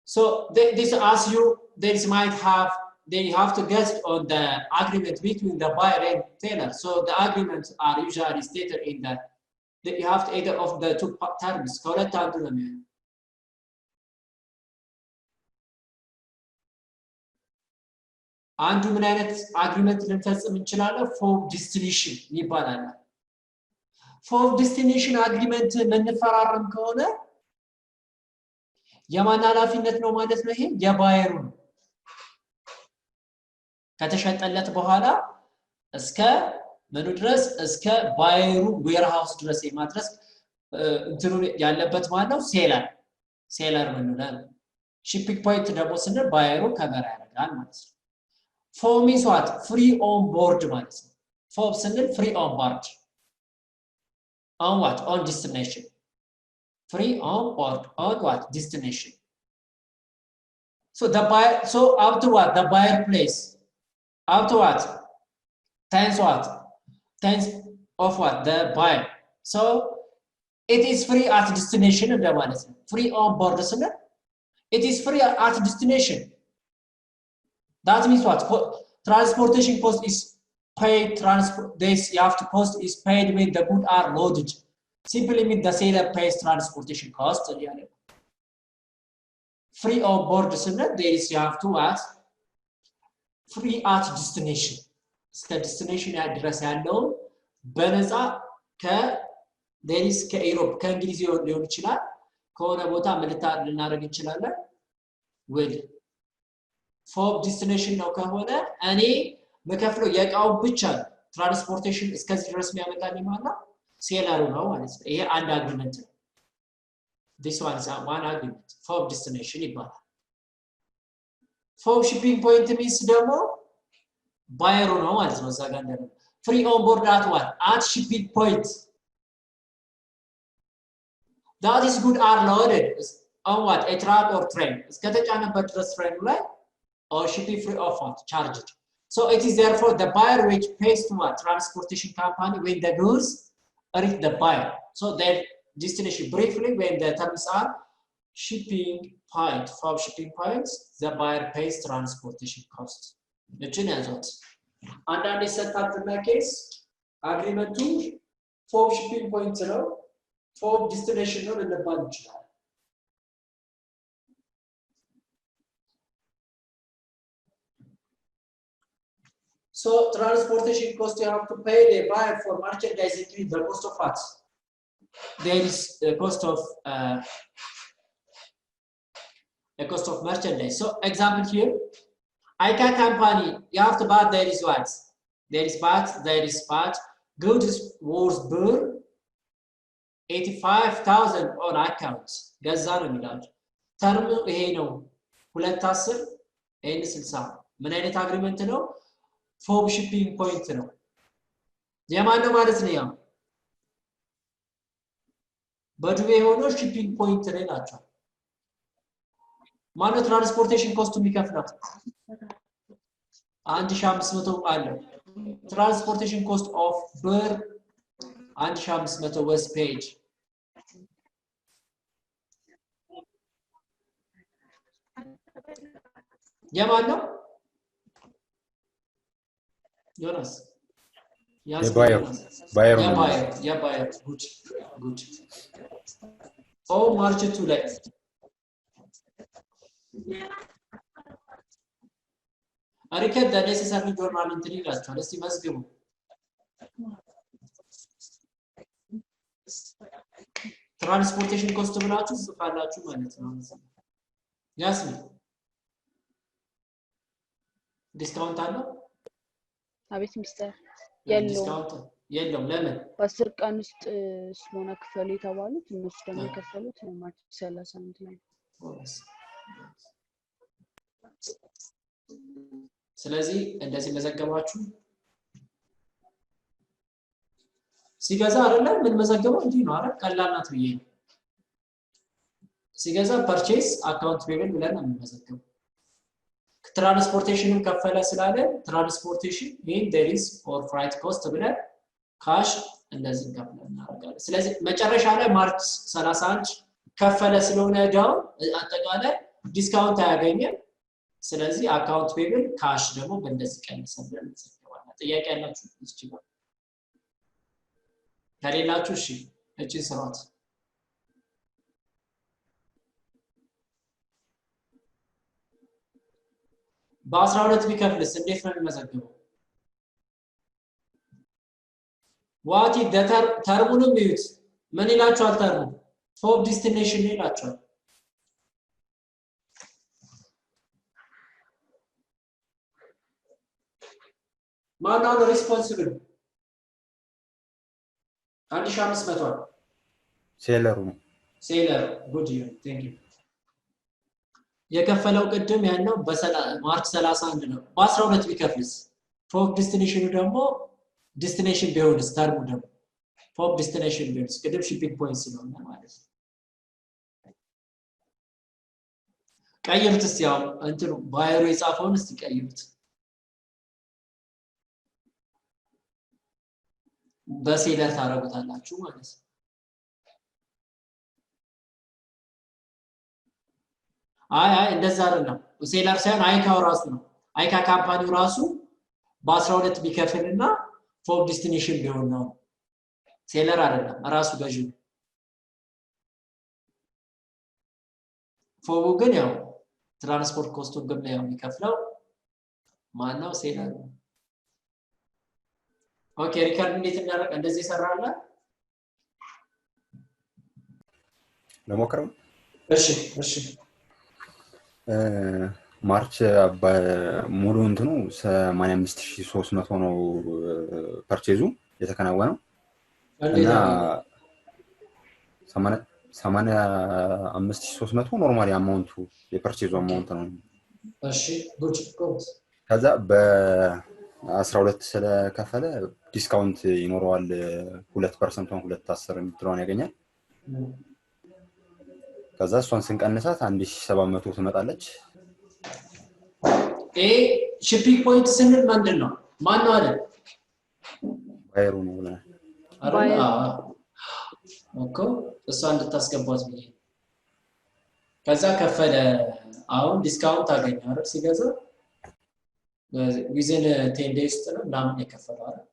so this asks you there might have they have to guess on the agreement between the buyer and seller so the agreements are usually stated in that you have to either of the two terms correct አንዱ ነው አንዱ ምን አይነት አግሪመንት ልንፈጽም እንችላለን for destination ይባላል for destination agreement ምንፈራረም ከሆነ የማን ኃላፊነት ነው ማለት ነው ይሄ የባየሩ ነው ከተሸጠለት በኋላ እስከ ምኑ ድረስ እስከ ባየሩ ዌርሃውስ ድረስ የማድረስ እንትኑ ያለበት ማለት ነው ሴለር ምንለው ሺፒንግ ፖይንት ደግሞ ስንል ባየሩ ከቨር ያደርጋል ማለት ነው for means what free on board ማለት ነው for ስንል free on board on what on destination free on board on what destination so the buyer so after what the buyer place after what times of what the buyer so it is free at destination እንደማለት ነው free on board ስንል it is free at destination that means what transportation cost is paid this you have to cost is paid when the goods are loaded simply means the seller pays transportation cost free on board ስንል there is you have to ask free at destination እስከ destination ያድረስ ያለው በነፃ there is ከኢሮፕ ከእንግሊዝ ሊሆን ይችላል ከሆነ ቦታ ምልታ ልናደርግ እንችላለን will for destination ነው ከሆነ እኔ መከፍለው የቃው ብቻ ትራንስፖርቴሽን እስከዚህ ድረስ የሚያመጣልኝ ማለት ነው ሴለሩ ነው ማለት ነው ይሄ አንድ አግሪመንት ነው this one is one agreement for destination ይባላል for shipping point means ደግሞ ባየሩ ነው ማለት ነው እዛ ጋር እንደው free on board at what at shipping point that is good are loaded on what a truck or train እስከተጫነበት ድረስ ትሬኑ ላይ or shipping free of what charged so it is therefore the buyer which pays to a transportation company when the goods reach the buyer so that destination briefly when the terms are shipping point for shipping points the buyer pays transportation cost እችን ያዙት አንዳንድ የሰጣትና ኬስ አግሪመንቱ ፎብ shipping point ነው ፎብ destination ነው ልንባል እንችላለን So transportation cost you have to pay the buyer for merchandise include the cost of what? There is the cost of merchandise. So example here, ICA company, you have to buy there is what? There is part, goods worth burr 85,000 on account. ገዛ ነው የሚላል ተርሙ ይሄ ነው 210 ኤን 60 ምን አይነት አግሪመንት ነው ፎብ shipping point ነው የማን ነው ማለት ነው ያ በዱቤ ሆኖ shipping point ላይ ናቸው ማነው ትራንስፖርቴሽን ኮስቱ የሚከፍለው 1500 አለ ትራንስፖርቴሽን ኮስት ኦፍ ብር 1500 was paid የማን ነው Jonas. Yes. Buyer. Good. Oh, March 2 like. I reckon the necessary journal in 3 class. Let's see, must give. Transportation cost of Natus, the Palachu minutes. Yes, discount አለው አቤት ሚስተር የለም ለምን በአስር ቀን ውስጥ ስለሆነ ክፈሉ የተባሉት እነሱ ደግሞ የከፈሉት ማርች 31 ላይ ስለዚህ እንደዚህ መዘገባችሁ ሲገዛ አይደለም ምን መዘገበው እንዲህ ነው አይደል ቀላል ናት ብዬ ሲገዛ ፐርቼዝ አካውንት ፔብል ብለን ነው የምንመዘገበው ትራንስፖርቴሽንን ከፈለ ስላለ ትራንስፖርቴሽን mean there is or freight cost ብለን ካሽ እንደዚህ ከፍለን እናደርጋለን ስለዚህ መጨረሻ ላይ ማርች 31 ከፈለ ስለሆነ ዳው አጠቃላይ ዲስካውንት አያገኝም ስለዚህ አካውንት ፔብል ካሽ ደግሞ በእንደዚህ ቀንሰን እንሰጥዋለን ጥያቄ ያላችሁ ይችላል ከሌላችሁ እሺ እቺ ስራት በ12 ቢከፍልስ እንዴት ነው የሚመዘገበው ዋት ኢዝ ዘ ተርሙንም ይዩት ምን ይላችኋል ተርሙ ፎብ ዲስቲኔሽን ይላችኋል ማን ነው ሪስፖንሲብል 1500 ሴለሩ ጉድ ቴንክ ዩ የከፈለው ቅድም ያለው ማርች 31 ነው በ12 ቢከፍልስ ፎብ ዲስቲኔሽኑ ደግሞ ዲስቲኔሽን ቢሆንስ ተርሙ ደግሞ ፎብ ዲስቲኔሽን ቢሆንስ ቅድም shipping point ስለሆነ ማለት ነው ቀይሩት እስቲ ያው እንትኑ ባየሩ የጻፈውን እስቲ ቀይሩት በሴለር ታረጉታላችሁ ማለት ነው አይ እንደዛ አይደለም ሴለር ሳይሆን አይካው ራሱ ነው አይካ ካምፓኒው ራሱ በ12 ቢከፍልና ፎብ ዲስቲኔሽን ቢሆን ነው ሴለር አይደለም ራሱ ገዢው ፎቡ ግን ያው ትራንስፖርት ኮስቱን ግን ያው የሚከፍለው ማን ነው ሴለር ነው ኦኬ ሪካርድ እንዴት እናደርግ እንደዚህ ይሰራል ለሞክረው እሺ ማርች ሙሉ እንትኑ 85300 ነው ፐርቼዙ የተከናወነው እና 85300 ኖርማሊ አማውንቱ የፐርቼዙ አማውንት ነው እሺ ጉድ ከዛ በ12 ስለከፈለ ዲስካውንት ይኖረዋል 2% ነው 210 የምትለውን ያገኛል ከዛ እሷን ስንቀንሳት 1700 ትመጣለች shipping point ስንል ምንድነው ማን ነው አይደል ባየሩ ነው አይደል ኦኬ እሷ እንድታስገባት ብዬ ከዛ ከፈለ አሁን ዲስካውንት አገኘ አይደል ሲገዛ within 10 days ነው ምናምን የከፈለው አይደል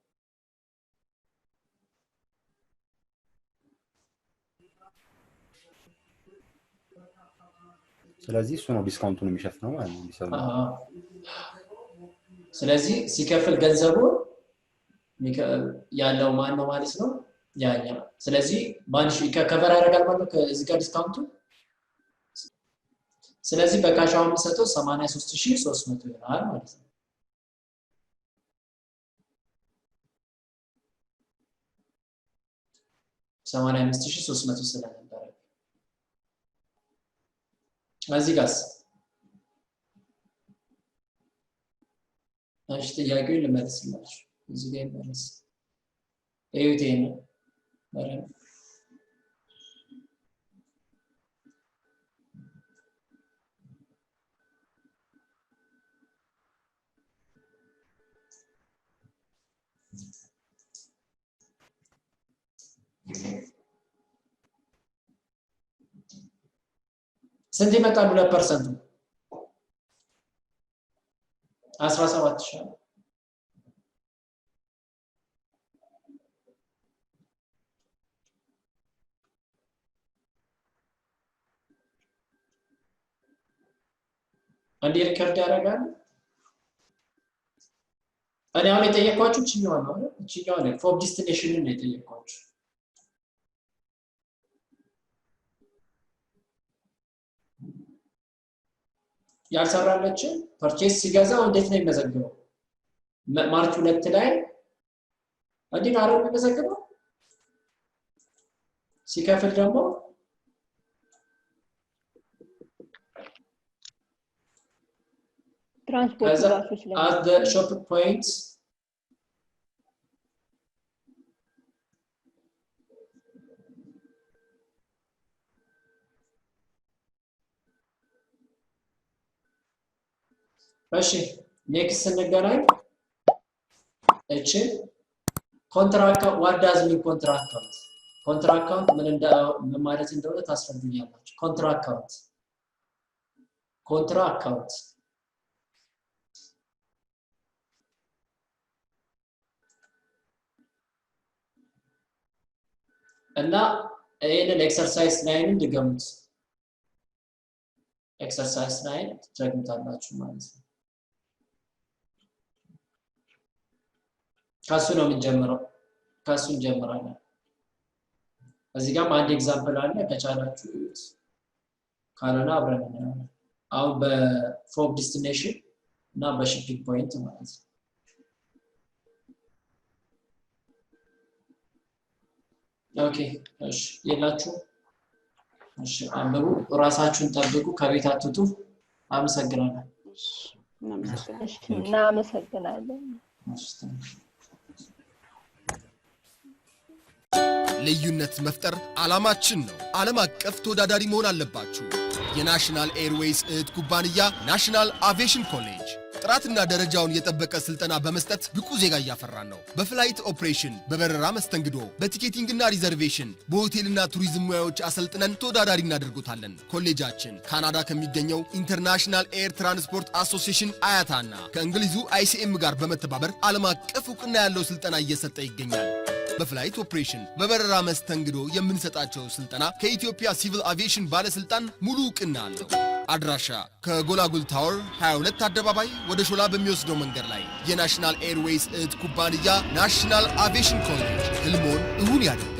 ስለዚህ እሱ ነው ዲስካውንቱን የሚሸፍነው ማለት ነው። ስለዚህ ሲከፍል ገንዘቡ ያለው ማን ነው ማለት ነው ያኛ። ስለዚህ ባንሽ ከከቨር ያደርጋል ማለት ነው ከዚህ ጋር ዲስካውንቱ። ስለዚህ በካሻው የሚሰጠው 83300 ይሆናል ማለት ነው። $85,300 ስለነበረ እዚህ ጋርስ እሺ ጥያቄውን ልመልስላችሁ። እዚህ ጋር ይመለስ እዩት ነው ማለት ስንት ይመጣል? 2% 17,000 አንዴ ሪከርድ ያደርጋል። እኔ አሁን የጠየኳችሁ እቺኛው ነው አይደል? እቺኛው ነው ፎብ ዲስቲኔሽንን ነው የጠየኳችሁ። ያልሰራለችን ፐርቼስ ሲገዛው እንዴት ነው የሚመዘግበው? ማርች 2 ላይ እንዴት ነው የሚመዘግበው? ሲከፍል ደግሞ ትራንስፖርት ራሶች ላይ at the shop points እሺ ኔክስት እንገናኝ። እቺ ኮንትራክት what does mean ኮንትራክት ኮንትራክት ምን ማለት እንደሆነ ታስፈልጉኛላችሁ። ኮንትራክት እና ይሄንን ኤክሰርሳይዝ 9 ድገሙት። ኤክሰርሳይዝ 9 ትደግሙታላችሁ ማለት ነው። ካሱ ነው የምንጀምረው። ካሱ እንጀምራለን። እዚህ ጋር አንድ ኤግዛምፕል አለ ከቻላችሁ ካልሆነ አብረን እናያለን። አሁን በፎብ ዲስቲኔሽን እና በሺፒንግ ፖይንት ማለት ነው። ኦኬ እሺ የላችሁ እሺ አንብቡ፣ ራሳችሁን ጠብቁ፣ ከቤት አትውጡ። አመሰግናለሁ። እናመሰግናለን። ልዩነት መፍጠር ዓላማችን ነው። ዓለም አቀፍ ተወዳዳሪ መሆን አለባችሁ። የናሽናል ኤርዌይስ እህት ኩባንያ ናሽናል አቪዬሽን ኮሌጅ ጥራትና ደረጃውን የጠበቀ ስልጠና በመስጠት ብቁ ዜጋ እያፈራን ነው። በፍላይት ኦፕሬሽን፣ በበረራ መስተንግዶ፣ በቲኬቲንግና ሪዘርቬሽን፣ በሆቴልና ቱሪዝም ሙያዎች አሰልጥነን ተወዳዳሪ እናደርጉታለን። ኮሌጃችን ካናዳ ከሚገኘው ኢንተርናሽናል ኤር ትራንስፖርት አሶሲዬሽን አያታና ከእንግሊዙ ICM ጋር በመተባበር ዓለም አቀፍ ዕውቅና ያለው ስልጠና እየሰጠ ይገኛል። በፍላይት ኦፕሬሽን፣ በበረራ መስተንግዶ የምንሰጣቸው ስልጠና ከኢትዮጵያ ሲቪል አቪዬሽን ባለስልጣን ሙሉ ዕውቅና አለው። አድራሻ ከጎላጉል ታወር 22 አደባባይ ወደ ሾላ በሚወስደው መንገድ ላይ የናሽናል ኤርዌይስ እህት ኩባንያ ናሽናል አቪዬሽን ኮሌጅ ህልሞን እውን ያድርጉ።